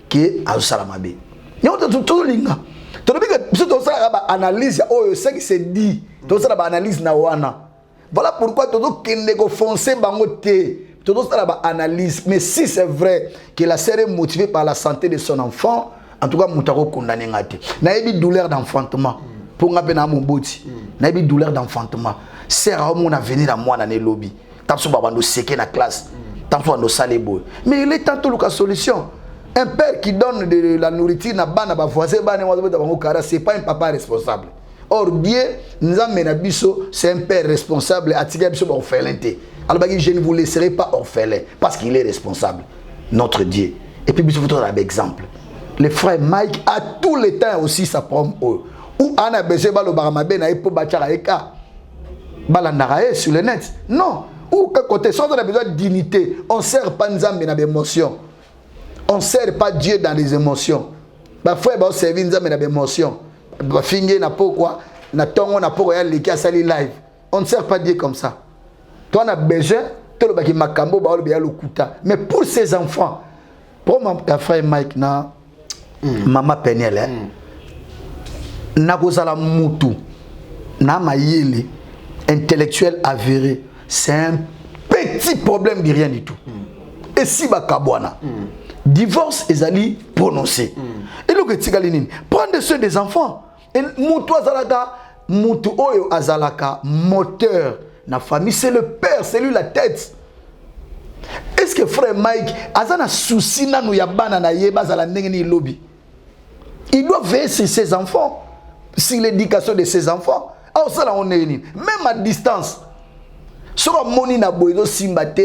que azosala mabe. Nyo to linga. To bika biso to sala ba analyse oyo ce qui se dit. To sala ba analyse na wana. Voilà pourquoi todo kende ko foncer bango te. Todo sala ba analyse mais si c'est vrai que la sœur est motivée par la santé de son enfant. En tout cas, moutako condamné ngati. Naebi douleur d'enfantement. Pour nga pena mon boti. Naebi douleur d'enfantement. Sert mon avenir à moi dans les lobbies. Tapso babando seke na classe. Tapso bando salebo. Mais il est tantôt la solution. Un père qui donne de la nourriture na bana ba voisin bana wa ba bango kara, c'est pas un papa responsable. Or Dieu nous amène biso, c'est un père responsable atika biso ba orphelin. Alors je ne vous laisserai pas orphelin parce qu'il est responsable. Notre Dieu. Et puis biso faut un exemple. Le frère Mike a tout le temps aussi sa promme ou on a besoin de baramabe na pour bâtir eka balandarae sur le net. Non, ou côté sans on a besoin de dignité, on sert pas nzambe na émotion. On sert pas Dieu dans les émotions. Ba frère ba servir nzambe na émotion. Ba finge na pourquoi na tongo na pourquoi ya leki asali live. On ne sert pas Dieu comme ça. Toi on a besoin to le baki makambo ba le lokuta. Mais pour ces enfants, pour mon frère Mike na Maman Peniel, Nakozala Moutou, Namayele, intellectuel avéré, c'est un petit problème de rien du tout. Et si Bakabwana, divorce est allé prononcé. Et le Tigalinine, prendre soin des enfants. Et Moutou Azalaka, Moutou Oyo Azalaka, moteur, la famille, c'est le père, c'est lui la tête. Est-ce que frère Mike, Azana souci na nou yabana na yeba zala ndengeni lobby? Il doit veiller sur ses enfants, sur l'éducation de ses enfants. Alors ça là on est même à distance. Sur moni na boido simbate,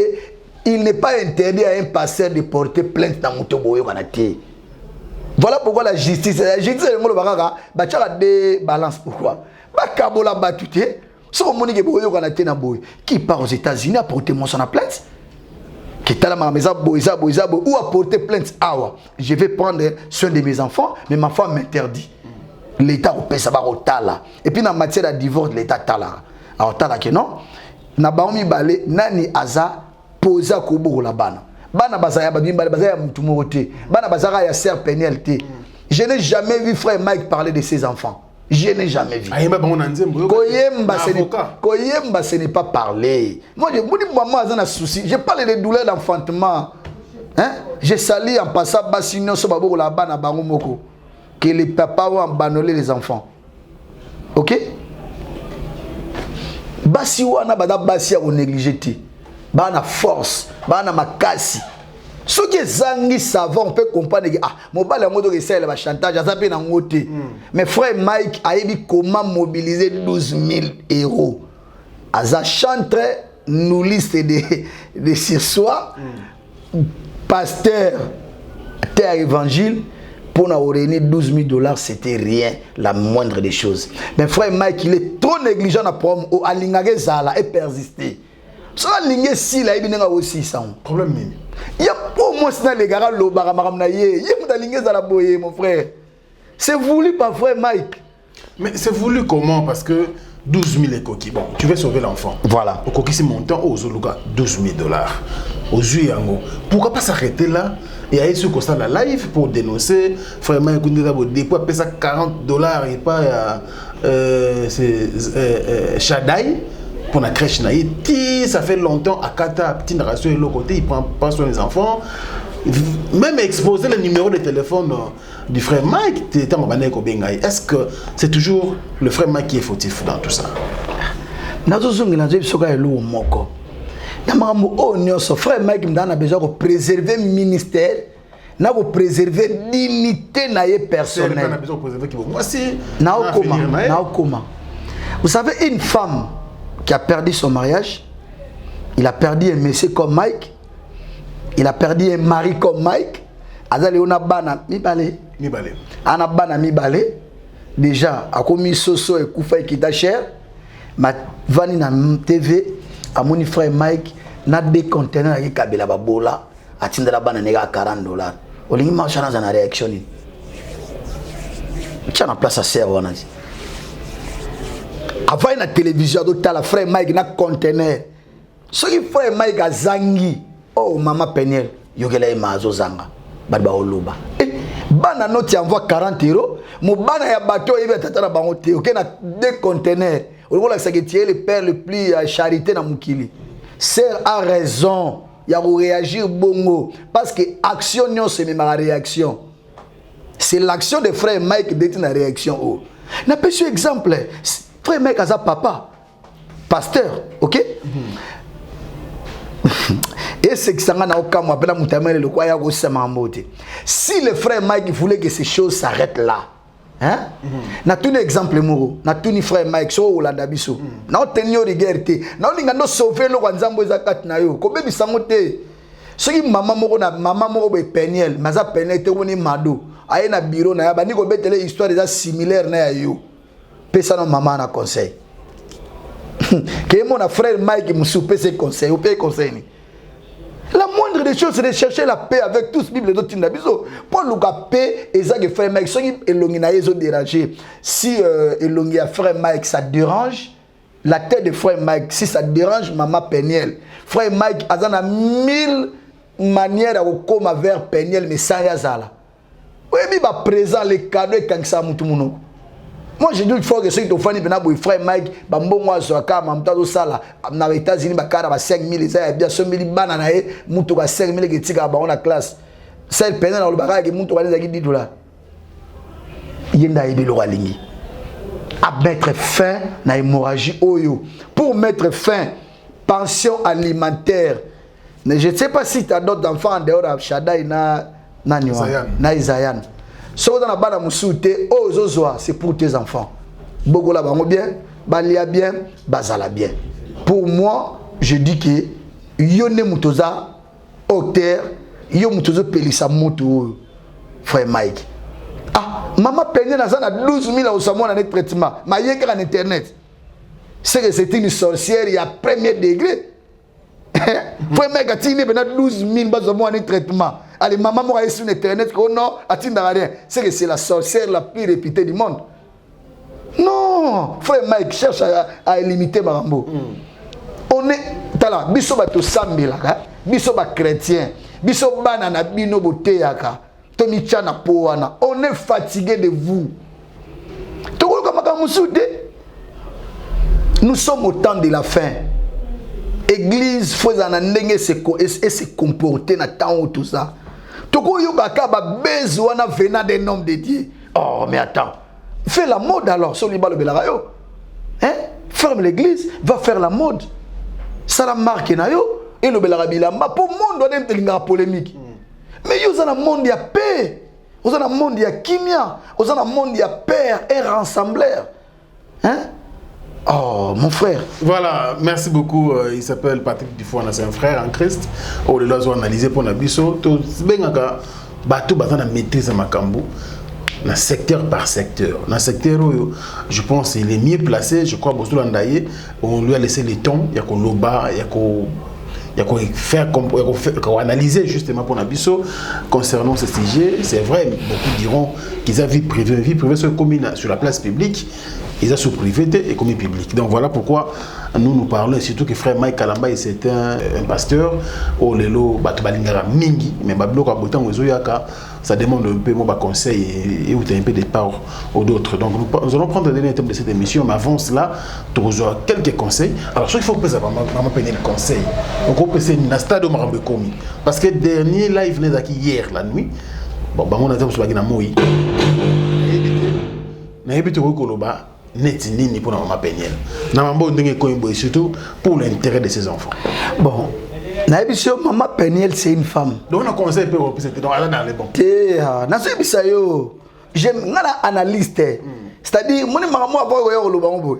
il n'est pas interdit à un pasteur de porter plainte dans moto boyo kanate. Voilà pourquoi la justice est ngolo bakaka bachaka de balance pourquoi? Bakabola batute. Sur moni ke boyo kanate na boy qui part aux États-Unis à porter mon son à plainte. Qui est à la maison, ou à porter plainte. Je vais prendre soin de mes enfants, mais ma femme m'interdit. L'État au ça va au tala. Et puis dans la matière de divorce, l'État tala. Alors tala que non, na baomi balé nani aza posa kobo la bana. Bana bazaya babimba bazaya mutumorote. Bana bazara ya sœur pénalité. Je n'ai jamais vu frère Mike parler de ses enfants. Je n'ai jamais vu. Koyemba, ce n'est pas parler. Moi, je dis, maman, j'ai un souci. Je parle des douleurs d'enfantement. Hein? Je salue en passant Bassino Sobabo là-bas à Bangomoko. Que les papas ont abandonné les enfants. Ok? basi wana bada basi ya négligé te bana force bana makasi soki ezangi savant on peut comprendre que mobali yango to kesala ba chantage aza pe na ngote mais frère Mike ayebi comment mobiliser 12 000 euros aza chantre nous liste de ce soir pasteur terre évangile pour nous réunir 12 000 $, c'était rien, la moindre des choses. Mais frère Mike, il est trop négligent dans le problème. Au alingage zala et persister. So alingé si la ibi nenga aussi ça. Problème nini? Il y a pour moi c'est les gars lo baramam na ye. Il y a alingé zala boye mon frère. C'est voulu par frère Mike. Mais c'est voulu comment? Parce que 12 000 coquilles. Bon, tu veux sauver l'enfant. Voilà. Au coquille c'est montant aux Zoluga 12 000 $. Aux yeux yango. Pourquoi pas s'arrêter là? Et aller sur constat la live pour dénoncer vraiment écoutez d'abord dépôt payer ça 40 $ et pas Shadai pour la crèche naïti ça fait longtemps à Kata petite narration de l'autre côté il prend pas soin des enfants même exposer le numéro de téléphone du frère Mike est-ce que c'est toujours le frère Mike qui est fautif dans tout ça? Son frère Mike a besoin de préserver le ministère, de préserver l'unité personnelle. Vous savez, une femme qui a perdu son mariage, il a perdu un monsieur comme Mike, il a perdu un mari comme Mike, déjà, a commis Soso et Koufa qui t'a cher, ma vani na TV. À mon frère Mike, n'a des conteneurs qui kabila babola, atteindre la banane à 40 $. Au lieu de marcher dans une réaction, tiens la place à serre. Avant la télévision, la frère Mike n'a conteneur. Ce qui frère Mike a zangi, oh maman Peniel, yogela e mazo zanga, badba oluba. Bana noti envoie 40 €, mon bana ya bateau il va t'attendre bangote, ok na 2 conteneurs. On voit que c'est le père le plus charité dans Moukili. Sœur a raison. Il y a réagir bongo. Parce que action, c'est même la réaction. C'est l'action de frère Mike qui détient la réaction. Oh. N'a pas ce exemple. Frère Mike a sa papa. Pasteur. Ok? Et c'est que ça n'a aucun moyen. Si le frère Mike voulait que ces choses s'arrêtent là, hein? Na tout exemple moro, na tout ni frère Mike so ou la dabiso. Na tenyo rigerte, na linga no sauver lo nzambo zakat na yo. Ko bebi sangote. Soki maman moko be Peniel, maza Peniel te woni mado. Aye na bureau na ya bani ko betele histoire des similaire na yo. Pesa no maman na conseil. Que mon frère Mike me soupe ses conseils, ou paye conseil ni. La moindre des choses, c'est de chercher la paix avec tous. Bible de Tindabiso. Pour le paix, et ça que frère Mike, si Elongi n'a pas dérangé, si Elongi a frère Mike, ça dérange, la tête de frère Mike, si ça dérange maman Peniel, frère Mike, il a 1000 manières à comme vers Peniel, mais sans yazala. Oui, mais il va présent les cadeaux quand ça moutoumouno. Moi, je dis qu'il faut que ceux qui ont fait un frère Mike, Bambongo, Zoaka, Mamtado Sala, dans les États-Unis, Bakara, 5 000, il y a bien 5 000 bananes, Moutou, 5 000 qui tirent dans la classe. C'est le pénal dans le barrage, Moutou, il y a $10. Il y a des gens à mettre fin à l'hémorragie Oyo. Pour mettre fin, pension alimentaire. Mais je ne sais pas si tu as d'autres enfants en dehors de Shadai, na Isayan. Ce que dans la moussoute, oh Zozoa, c'est pour tes enfants. Bogola bango bien, Balia bien, Bazala bien. Pour moi, je dis que Yone Moutoza, Octer, Yone Moutoza Pelissa Moutou, frère Mike. Ah, maman Peigné dans a 12 000 au Samoa dans le traitement. Ma yéka en internet. C'est que c'est une sorcière, il y a premier degré. Frère Mike a tiré 12 000 au Samoa dans le traitement. Allez, maman m'a sur internet, oh non, attends rien. C'est que c'est la sorcière la plus réputée du monde. Non, frère Mike cherche à limiter Marambo. On est, tala, biso ba to sambela, biso ba chrétien, biso banana bino bote yaka, tomi chana poana. On est fatigué de vous. Nous sommes au temps de la fin. Église, faut se comporter dans temps tout ça. Toko yobaka ba besoin venant des noms de Dieu. Oh mais attends, fais la mode alors sur les balles de la rayo. Hein? ferme l'église, va faire la mode. Ça la marque nayo et le belarabilamba pour monde on aime telinga polémique. Mais yo dans le monde il y a paix. Dans le monde il y a kimia, dans le monde il y a père et rassembleur. Hein? Oh, mon frère. Voilà, merci beaucoup. Il s'appelle Patrick Dufouana, c'est un frère en Christ. Oh, les lois ont analysé pour Nabiso. Tout benga bateau bazana maîtrise makambu. Dans secteur par secteur. Dans le secteur, je pense qu'il est mieux placé. Je crois que on lui a laissé le temps. Il y a qu'on loba, il y a qu'on faire, analyser justement pour Nabiso concernant ce sujet. C'est vrai, beaucoup diront qu'ils ont vie privée sur la place publique. Ils ont sous privé et comme public. Donc voilà pourquoi nous parlons, surtout que frère Mike Kalamba, c'est un pasteur. Oh lelo, batubalingara mingi, mais bablo ka botan ozoyaka, ça demande un peu mon conseil et un peu de part aux d'autres. Donc nous allons prendre le dernier thème de cette émission, mais avant cela, tu auras quelques conseils. Alors ce qu'il faut que ça maman peine le conseil. Donc on peut c'est na stade au Marambe Komi parce que dernier live venait d'acquis hier la nuit. Bon on a dit sur la moi. Na ebité ko koloba net nini pour maman Peniel. Na mambo ndenge ko imbo surtout pour l'intérêt de ses enfants. Bon, na ebisio maman Peniel c'est une femme. Donc on a conseil peu c'était donc ala dans les bons. Na so ebisa yo, j'aime ngana analyste. C'est-à-dire mon maman abo yo koloba mbo.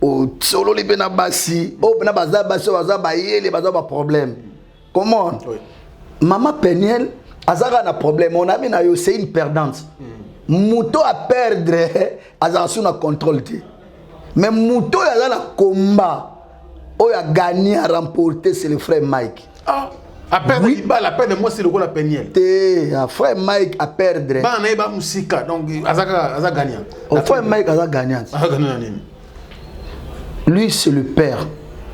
O solo li bena basi, o bena baza basi baza ba yele baza ba problème. Comment? Oui. Maman Peniel azara na problème, mon ami na yo c'est une perdante. Mouto à perdre, azarasou na contrôle. Mais Mouto a la combat, il a gagné, à remporter, c'est le frère Mike. Ah, à perdre, oui. La perdre, moi c'est le gros la Peniel. Le frère Mike a perdre. Bah, on a pas musica, donc Aza gagnant. Le frère Mike a gagnant. Lui c'est le père,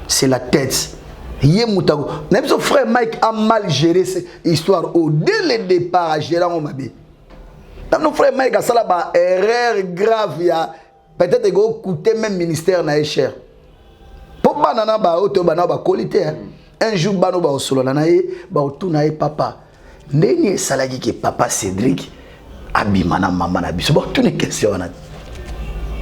c'est la tête. Yémoutago. Même son frère Mike a mal géré cette histoire. Dès le départ, à gérer en Mabé. Nos frères Mike a sala ba erreur grave ya peut-être go coûter même ministère na cher. Pour banana ba auto banana ba qualité un jour bano ba solo na ba auto na papa. Ndeni salagi ke papa Cédric abimana maman na biso ba tout une question na.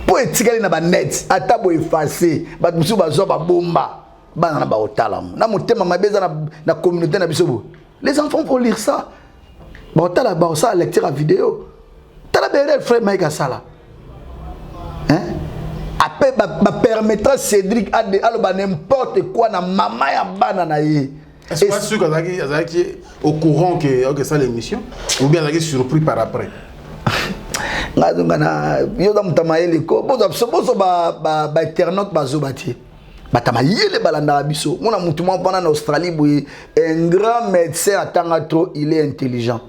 Pour etikali na ba net ata bo effacer ba biso ba zo ba bomba banana ba otalamu. Na motema mabeza na communauté na biso. Les enfants vont lire ça. Ba otala ba ça lecture à vidéo. Le frère Mike Asala. Hein? Après, permettra Cédric à n'importe quoi na maman ya banana ye. Est-ce que tu es sûr qu'il est au courant que ça l'émission ou bien il est surpris par après? Yo da mutamaele ko bozo ba internaute bazobati. Batamaele balanda biso. Mona mutuma pendant en Australie boy un grand médecin atanga trop, il est intelligent.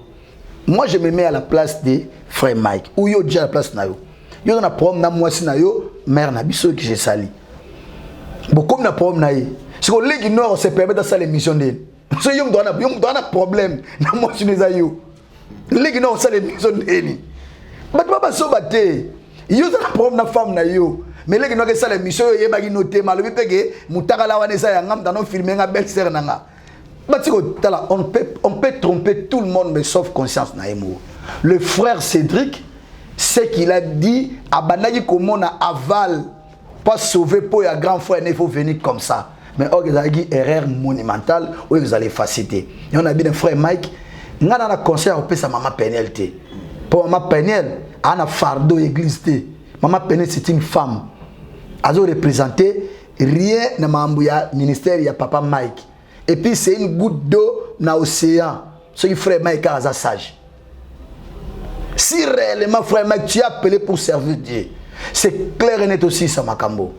Moi je me mets à la place des frères Mike ou yo déjà à la place na yo. Yo na problème na moi si na yo mère na biso qui j'ai sali. Bon comme na problème na yi. Si ko legi nord se permet de ça l'émission de. So yo doit na problème na moi si les ayo. Legi nord ça l'émission de. Bat ba so baté. Yo na problème na femme na yo. Mais legi nord que ça l'émission yo yebagi noter malobi peke mutaka la wana ça ya ngam dans filmer nga belle sœur nanga. On peut tromper tout le monde, mais sauf conscience naïmo. Le frère Cédric, c'est qu'il a dit à Banagi comment on a aval pas sauver pour un grand frère, il faut venir comme ça. Mais il y a une erreur monumentale où vous allez faciliter. Et on a bien un frère Mike, on a un conseil au sa maman Peniel. Pour maman Peniel, elle a un fardeau église. Maman Peniel, c'est une femme. Elle a représenté rien dans le ministère, il y a papa Mike. Et puis c'est une goutte d'eau dans l'océan. Ce qui frère Mike a sage. Si réellement frère Mike tu as appelé pour servir Dieu, c'est clair et net aussi ça makambo.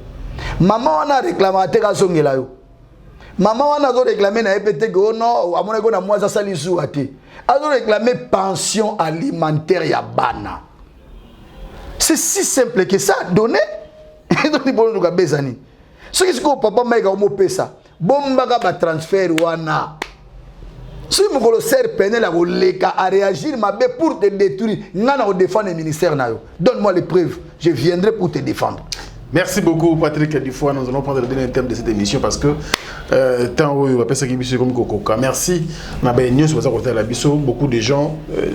Maman on a réclamé à terre zongela yo. Maman on a réclamé na epete que non, amona ko na moi ça sali zuate. A réclamé pension alimentaire ya bana. C'est si simple que ça donner. Donc bon nous bezani. Ce qui se ko papa Mike a mo pesa. Bombaga ba transfert wana. Si mon colossaire Peniel a réagi pour te détruire, n'a pas défendre le ministère. Donne-moi les preuves, je viendrai pour te défendre. Merci beaucoup Patrick Dufoy. Nous allons prendre le dernier thème de cette émission parce que tant où on ça qui comme Coca. Merci. Na ben news pour ça côté la biso beaucoup de gens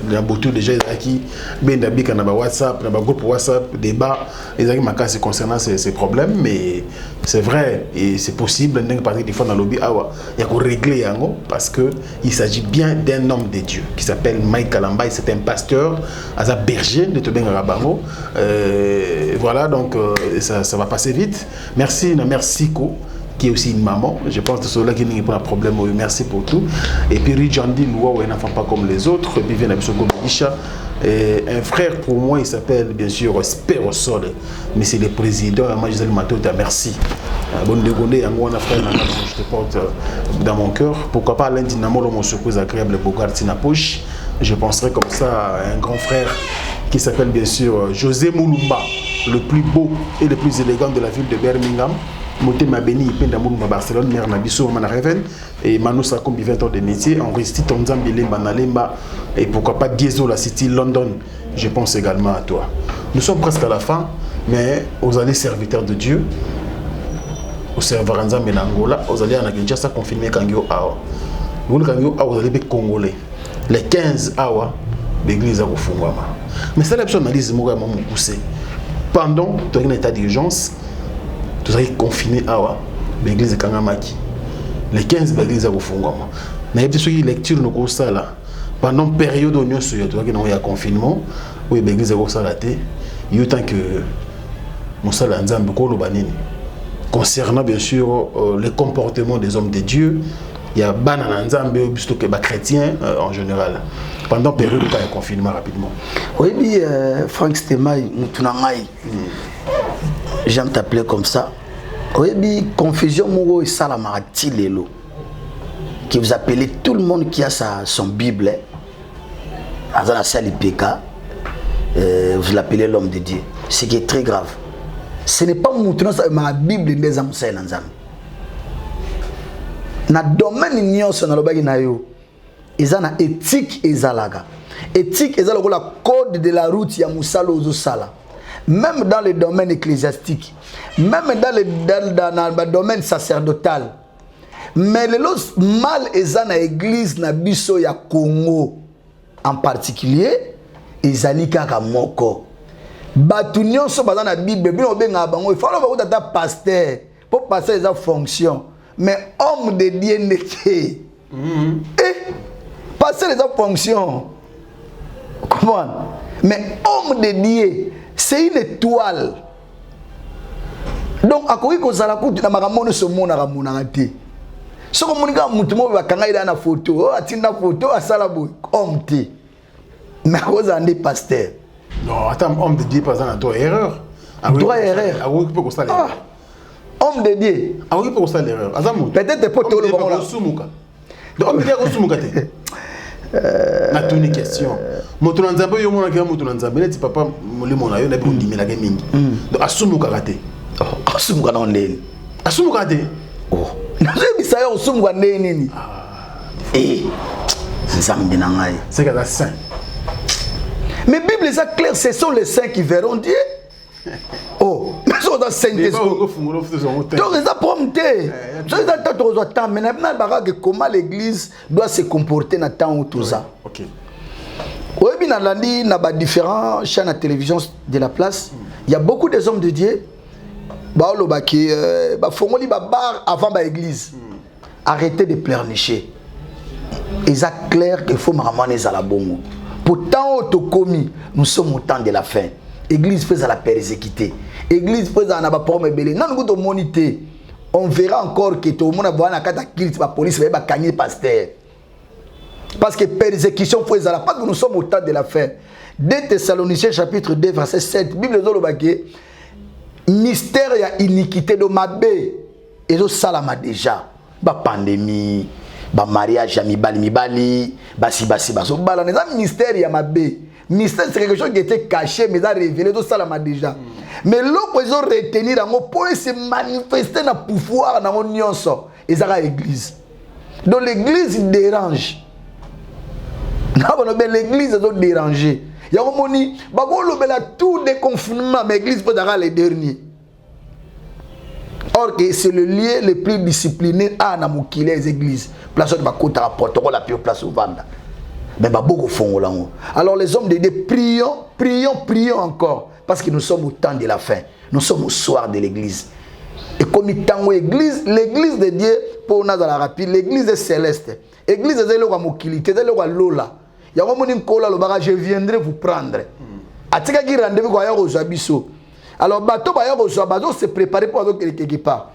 la beauté déjà qui ben d'abi kana ba WhatsApp, na ba groupe WhatsApp débat les ma cas concernant ces problèmes mais c'est vrai et c'est possible ndenge Patrick Dufoy dans lobby awa il y a qu'on régler yango parce que il s'agit bien d'un homme de Dieu qui s'appelle Mike Kalamba, c'est un pasteur à berger de Tobenga Rabango. Voilà donc ça va passer vite. Merci, merci Ko, qui est aussi une maman. Je pense que c'est là qui n'a pas de problème. Merci pour tout. Et puis Rijandi Loua, un enfant pas comme les autres. Et puis vient un frère pour moi, il s'appelle bien sûr Spero Sol. Mais c'est le président. Moi, Gisèle Matota, merci. Bonne dégonée, un frère, je te porte dans mon cœur. Pourquoi pas lundi, mon surprise agréable, Bogart Tinapoche. Je penserai comme ça à un grand frère qui s'appelle bien sûr José Moulumba, le plus beau et le plus élégant de la ville de Birmingham. Moté Mabeni, Penda Moulumba, Barcelone, Mère Nabiso, Manareven, et Manu Sakombi, 20 ans de métier, Henri Tonzambile, Banalemba, et pourquoi pas Diesel, la City, London. Je pense également à toi. Nous sommes presque à la fin, mais aux allées serviteurs de Dieu, au serveur Nzambe Angola, aux allées à Kinshasa confirmer Kangyo Awa. Vous allez être Congolais. Les 15 Awa, l'église a refondé. Mais c'est la personnalisme qui m'a poussé. Pendant un état d'urgence, tu as confiné Awa, l'église de Kangamaki. Les 15 l'église a refondé. Mais il y a des lectures là. Pendant une période où il y a confinement, où l'église a refondé, il y a tant que Moussa Lanzambe concernant bien sûr les comportements des hommes de Dieu. Il y a Banana Nzambe, chrétiens en général. Pendant la période où il y a confinement rapidement. Oui, Frank Stemai, j'aime t'appeler comme ça. Oui, confusion Mouro et Salamati Lelo. Qui vous appelez tout le monde qui a son Bible. Azana Salipeka. Vous l'appelez l'homme de Dieu. Ce qui est très grave. Ce n'est pas ma Bible des Amsel Nzambe. Na domaine nyonso na lobaki na yo ezana éthique ezalaga éthique ezala la code de la route ya musalo ozo sala même dans le domaine ecclésiastique même dans le domaine sacerdotal mais le mal ezana église na biso ya Congo en particulier ezali kaka moko batu nyonso bazana Bible bino benga bango il faut ba utata pasteur pour passer les fonctions. Mais homme de Dieu n'était. Et passer les fonctions. Comment? Mais homme de Dieu, c'est une étoile. Donc, à quoi que ça raconte, na maramone ce monde à ramonate. Ce que mon gars moutumo va kangaï dans la photo, atina photo à salabo, homme te. Mais à cause d'un pasteur. Non, attends, homme de Dieu, pas un droit erreur. Droit erreur. Ah oui, peut constater. Homme de Dieu. Ah oui, pour ça l'erreur. Peut-être pas tout le monde là. Donc, homme de Dieu, na tuni question. Moto nzambe yo mona ka moto nzambe neti papa molimo na yo na bi ndimela ke mingi. Donc asumuka kate. Asumuka na ndeni. Asumuka te. Oh. Na bisa yo asumuka ndeni ni. Nzambe na ngai. C'est que ça saint. Mais Bible est clair, ce sont les saints qui verront Dieu. Oh, mais ça dans Saint-Esprit. Donc ils apprennent. Mais comment l'église doit se comporter dans le temps où tout ça. OK. Oui, bien dans différents chaînes de télévision de la place, il y a beaucoup de hommes de Dieu. Qui font bar avant l'église. Arrêtez de pleurnicher. Ils sont clairs qu'il faut ramener à la bonne. Pourtant, nous sommes au temps de la fin. L'église fait à la persécuter. L'église fait à la belé. Non, nous monité. On verra encore que tout le monde va voir la police va gagner pasteur. Parce que persécution fait à la parce que nous sommes au temps de la fin. 2 Thessaloniciens chapitre 2 verset 7. Bible de mystère et iniquité de mabé et de salama déjà. Ba pandémie, ba mariage à mibali, basi baso bala les mystère ya mabé. Mystère c'est quelque chose qui était caché mais a révélé tout ça là déjà. Mais l'autre ils ont retenir dans pour se manifester dans pouvoir dans nyonso et ça la église. Donc l'église dérange. L'église doit déranger. Il y a un moni, bah bon le tout déconfinement mais l'église peut d'ailleurs les derniers. Or que c'est le lieu le plus discipliné à Namukile les églises. Place de Bakota, protocole la place au Vanda. Mais beaucoup font là. Alors les hommes de Dieu, prions encore. Parce que nous sommes au temps de la fin. Nous sommes au soir de l'église. Et comme il t'a l'église de Dieu, pour nous dans la rapide, l'église est céleste. L'église est là Mukilité, c'est là Lola. Il y a un moment où je viendrai vous prendre. Atika qui rendez-vous quand il y a un alors, bateau se préparer pour aller quelque part.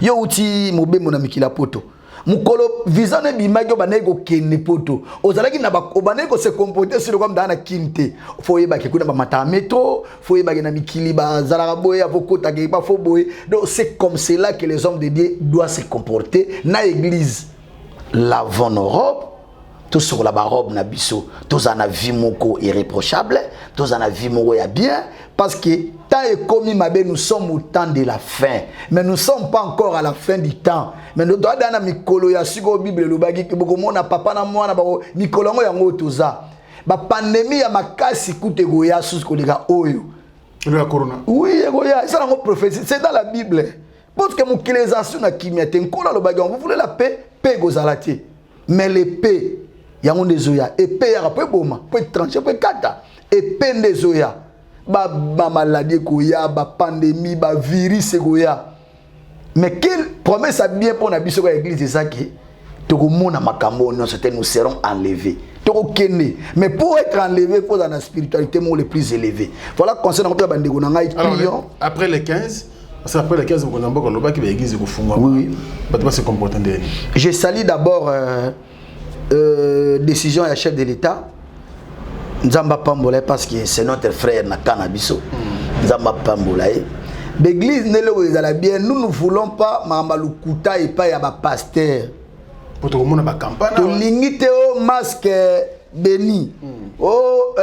Yo uti mobe mon ami qui la poto. Mukolo visane bimago banego kene poto. Ozalaki na ba obanego se comporter sur comme dans la kinte. Faut yeba ke kuna ba mata métro, faut yeba na mikili ba zalaka boye avokota ke ba fo boye. Donc c'est comme cela que les hommes de Dieu doivent se comporter na église. Lavons nos robes. Tous sur la robe na biso, tous en a vie moko irréprochable, tous en a vie moko ya bien, parce que tant et comme mabe nous sommes au temps de la fin, mais nous ne sommes pas encore à la fin du temps. Mais nous doit dans mikolo ya siko Bible le bagi que beaucoup mona papa na mwana ba mikolo ngo ya ngotoza. Ba pandémie ya makasi kute goya sous koleka oyo. Le corona. Oui, goya, ça la prophétie, c'est dans la Bible. Parce que mokilisation na kimia te nkola le bagi, vous voulez la paix, paix gozalati. Mais les paix il y a des zoya et paix ya peu boma peut trancher peut kata et peine des zoya ba maladie koya ba pandémie ba virus koya mais quelle promesse a bien pour na biso ko église c'est ça qui to ko mona makambo non c'était nous serons enlevés to ko kene mais pour être enlevé faut dans la spiritualité mo le plus élevé voilà concernant ko bandeko na ngai prions après les 15 parce qu'après les 15 on a encore le bac qui va église ko funga oui pas se comporter ndeni je salue d'abord décision du chef de l'État Nzamba Pambola parce que c'est notre frère na Canabiso Nzamba Pambola l'église ne le bien nous ne voulons pas mamalukuta et pas ya ba pasteur pour tout le monde ba campagne to limiter au masque béni au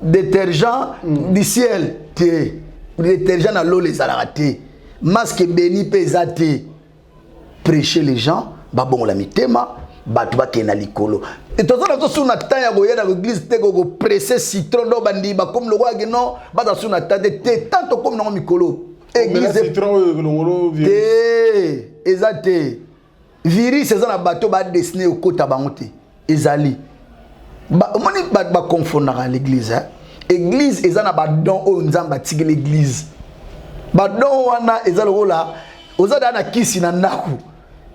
détergent du ciel détergent à l'eau les alaraté masque béni pesate prêcher les gens ba bon la mitema batu bakena likolo et tout ça na suna tanya go yena l'église te go presser citron do bandi ba comme le roi que non ba ta suna tante te tanto comme non mikolo église citron ngolo ezate virus ça na bato ba destiné au kota bangote ezali ba moni ba confondre l'église église ezana ba don o nzamba tiki l'église ba don wana ezalo rola ozada na kisi na ndaku.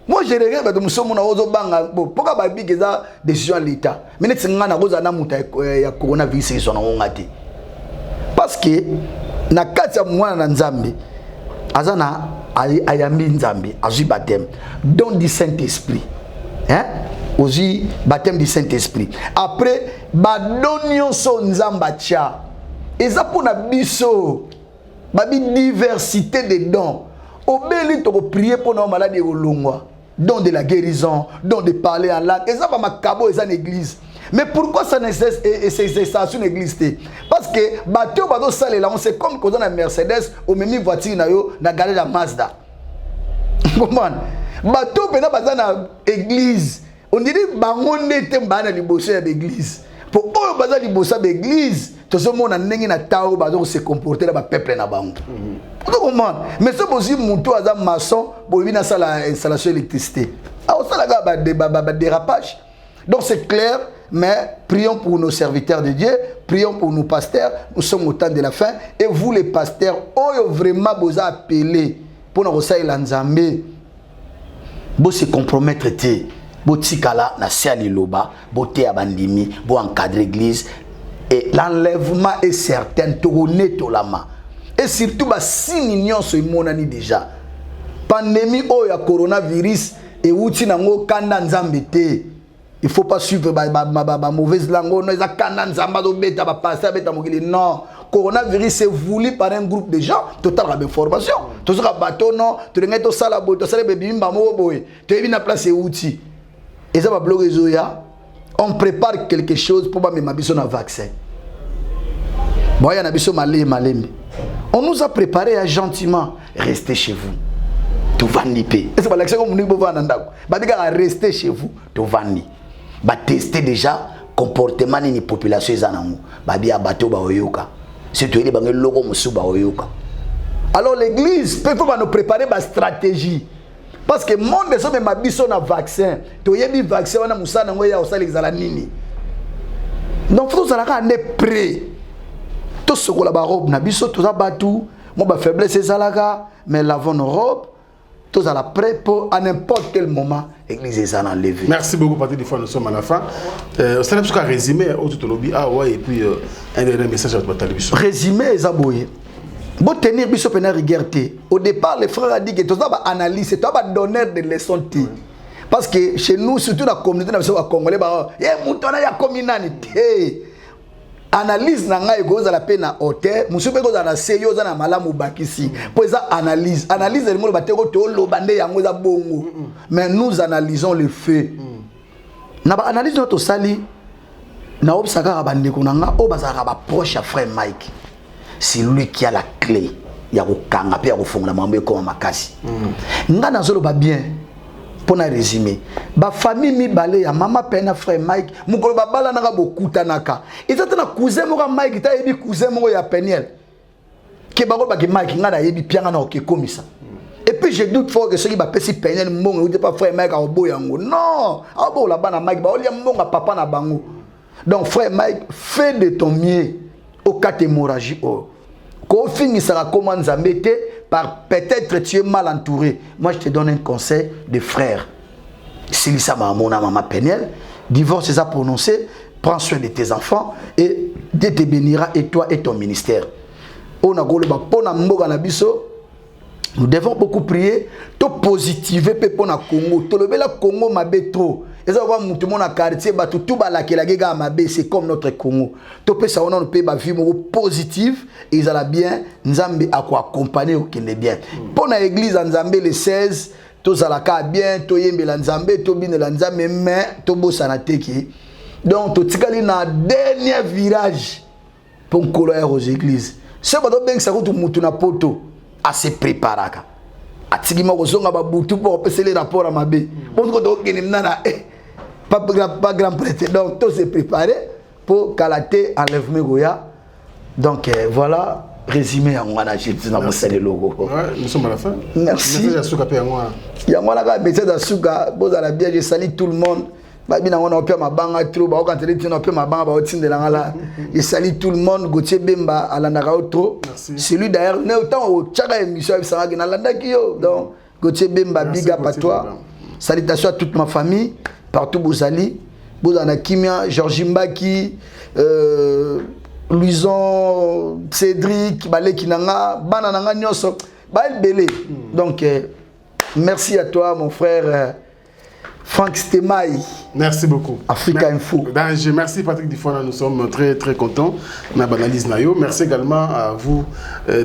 Moi je regarde que nous sommes au banga pourquoi ba big eza décision l'État mais net ngana koza na muta ya coronavirus ils ont ngati parce que na kati ya mwana na nzambe azana ayambi nzambe azui baptême don du Saint-Esprit hein aussi baptême du Saint-Esprit après ba donnion so nzamba tia eza pona biso ba bi diversité de dons obeli to prier pour nos malades au longwa don de la guérison, don de parler en langue. Et ça va m'acabo et ça l'église. Mais pourquoi ça nécessite et c'est ça sur l'église? Parce que bateau bateau sale là on c'est comme quand on a Mercedes au même voiture na yo na garage la Mazda. Comment? Bateau pena baza na église. On dirait bango nete mbana liboso ya l'église. Pour eux baza liboso ya l'église, tout ce monde na ndenge na tao bazo se comporter là ba peuple na bango. Mais c'est aussi mon tour à maçon pour venir à l'installation d'électricité. Alors ça là bas dérapage. Donc c'est clair, mais prions pour nos serviteurs de Dieu, prions pour nos pasteurs. Nous sommes au temps de la fin et vous les pasteurs, vraiment vous appelez pour nous recevoir l'anzambe. Vous se compromettre vous tikala na siali loba, vous te abandimi, vous encadrer l'église et l'enlèvement est certain. Tourner tout la main. Et surtout, si nous sommes déjà. Pandémie ou ya coronavirus et outi nango kanda nzambete. Il faut pas suivre ma mauvaise langue. Non, kanda nzamba do beta ba passer beta mokili. Non, coronavirus est voulu par un groupe de gens. Total d'information. Tout ça bateau non, tu rengeto sala bo, to sala bébé mba mo boy. Tu es na place outi. Et ça va bloquer zoya. On prépare quelque chose pour me mabiso na vaccin. Boya na biso malembe. On nous a préparé à gentiment rester chez vous. Tout vanipé. Et c'est pas l'action comme nous pouvons entendre. Bah diga rester chez vous. Tout vani. Bah tester déjà comportement ni population zanamu. Bah bien bateau ba oyoka. C'est toi les bango logo musu ba oyoka. Alors l'église peut nous préparer ma stratégie. Parce que le monde est même biso na vaccin. To yebi vaccin wana musana ngoya osali exala nini. Donc faut ça la est prêt. Tout ce que la robe na biso tout ça batu, moi ba faiblesse ezalaka, mais l'avant nos robes tout ça la prêt pour à n'importe quel moment l'église est enlevée. Merci beaucoup Patrick, des fois nous sommes à la fin. Ça n'a pas résumé au tout lobby et puis un dernier message à votre télévision. Résumé ezaboye. Bon tenir biso pena regarder. Au départ les frères a dit que tout ça va analyser, tout ça va donner des leçons. Parce que chez nous surtout la communauté na congolais ba mutona ya communauté. Analyse na ngai goza la pena hauteur, musupe goza na seyo za na malamu bakisi. Pour ça analyse le mot bateko to lo bande yango za bongo. Mais nous analysons les faits. Na ba analyse notre sali na obsaka bande kunanga obazaka ba proche à frère Mike. C'est lui qui a la clé. Il y a aucun appel à fond la mambe comme makasi. Nga na zolo ba bien. Pour na résumer, ba famille mi balé ya mama pena frère Mike, mukolo ba bala naka bokuta naka. Ezata na cousin mo Mike ta yebi cousin mo ya Peniel. Ke ba ko ba ke Mike nga na yebi pianga na ke komisa. Et puis je doute fort que ceux qui ba pesi Peniel mbongo ou pas frère Mike a obo yango. Non, a obo la bana Mike ba olia mbonga papa na bango. Donc frère Mike, fais de ton mieux au cas d'hémorragie. Quand on finit ça comment nous embêter par peut-être tu es mal entouré. Moi je te donne un conseil de frère. Si ça m'a mon maman Peniel, divorce est à prononcer, prends soin de tes enfants et Dieu te bénira et toi et ton ministère. On a goleba pona mboga na biso. Nous devons beaucoup prier, to positiver pe pona Congo. To lebela Congo mabe trop. Et ça va monter mon quartier ba tout ba la gega mabe, c'est comme notre Congo. To pe ça on peut ba vie positive et ils alla bien nzambe akwa accompagner au kende bien. Pona église nzambe le 16, to zalaka bien, to yembela nzambe, to binela nzambe mais to bosana teki. Donc to tikali na dernier virage pour courir aux églises. Ce ba do ben ça ko mutu na poto. À se préparer. À tigima kozonga babutu pour passer les rapports à mabe. On doit gagner nana pas grand prêtre. Donc tout se préparer pour kalaté enlèvement goya. Donc voilà résumé en wana j'ai dit dans mon salle logo. Ouais, nous sommes à la fin. Merci. Message à Souka pe ngwa. Ya ngwana ka message à Souka, boza la bien je salue tout le monde. Babina on a opé ma banga trop ba quand tu opé ma banga ba otinde la ngala. Je salue tout le monde Gauthier Bemba alandaka trop. Celui d'ailleurs ne autant au tchaka émission ça va gina landaki yo. Donc Gauthier Bemba big up à toi. Salutations à toute ma famille partout Bozali, Bozana Kimia, Georges Mbaki, Louison, Cédric, Balé Kinanga, Banananga Nyoso, Bael Belé. Donc merci à toi mon frère Franck Stemaï. Merci beaucoup. Africa Info. Merci Patrick Difona, nous sommes très très contents. Merci également à vous,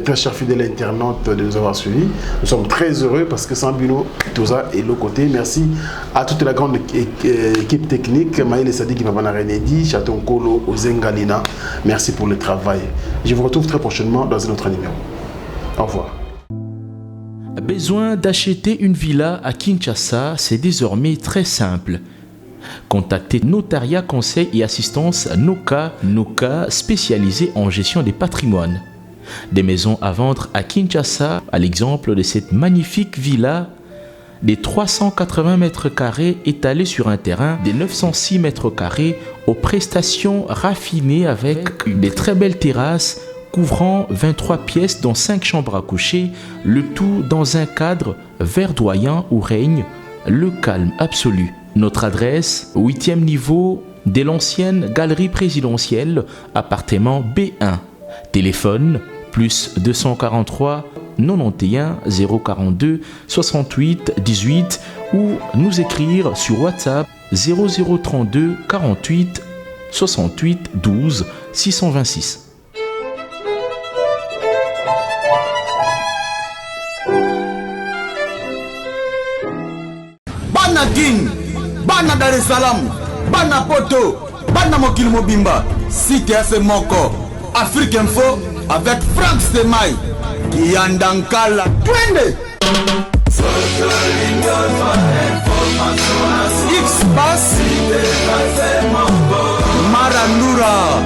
très chers fidèles internautes, de nous avoir suivis. Nous sommes très heureux parce que sans Bino, tout ça est l'autre côté. Merci à toute la grande équipe technique, Maël Sadik, Mavana Renedi, Chaton Kolo, Ozengalina. Merci pour le travail. Je vous retrouve très prochainement dans un autre numéro. Au revoir. Besoin d'acheter une villa à Kinshasa, c'est désormais très simple. Contactez Notaria Conseil et Assistance Noka, spécialisé en gestion des patrimoines. Des maisons à vendre à Kinshasa, à l'exemple de cette magnifique villa des 380 mètres carrés étalée sur un terrain de 906 mètres carrés aux prestations raffinées avec des très belles terrasses couvrant 23 pièces dont 5 chambres à coucher, le tout dans un cadre verdoyant où règne le calme absolu. Notre adresse, 8e niveau de l'ancienne galerie présidentielle, appartement B1. Téléphone, plus 243 91 042 68 18 ou nous écrire sur WhatsApp 0032 48 68 12 626. Bana King, Bana Dar es Salaam, Bana Poto, Bana Mokil Mobimba, Site Afe Moko, Afrique Info avec Franck Stemaï, Yandankala, Twende. X-Bass, Marandura.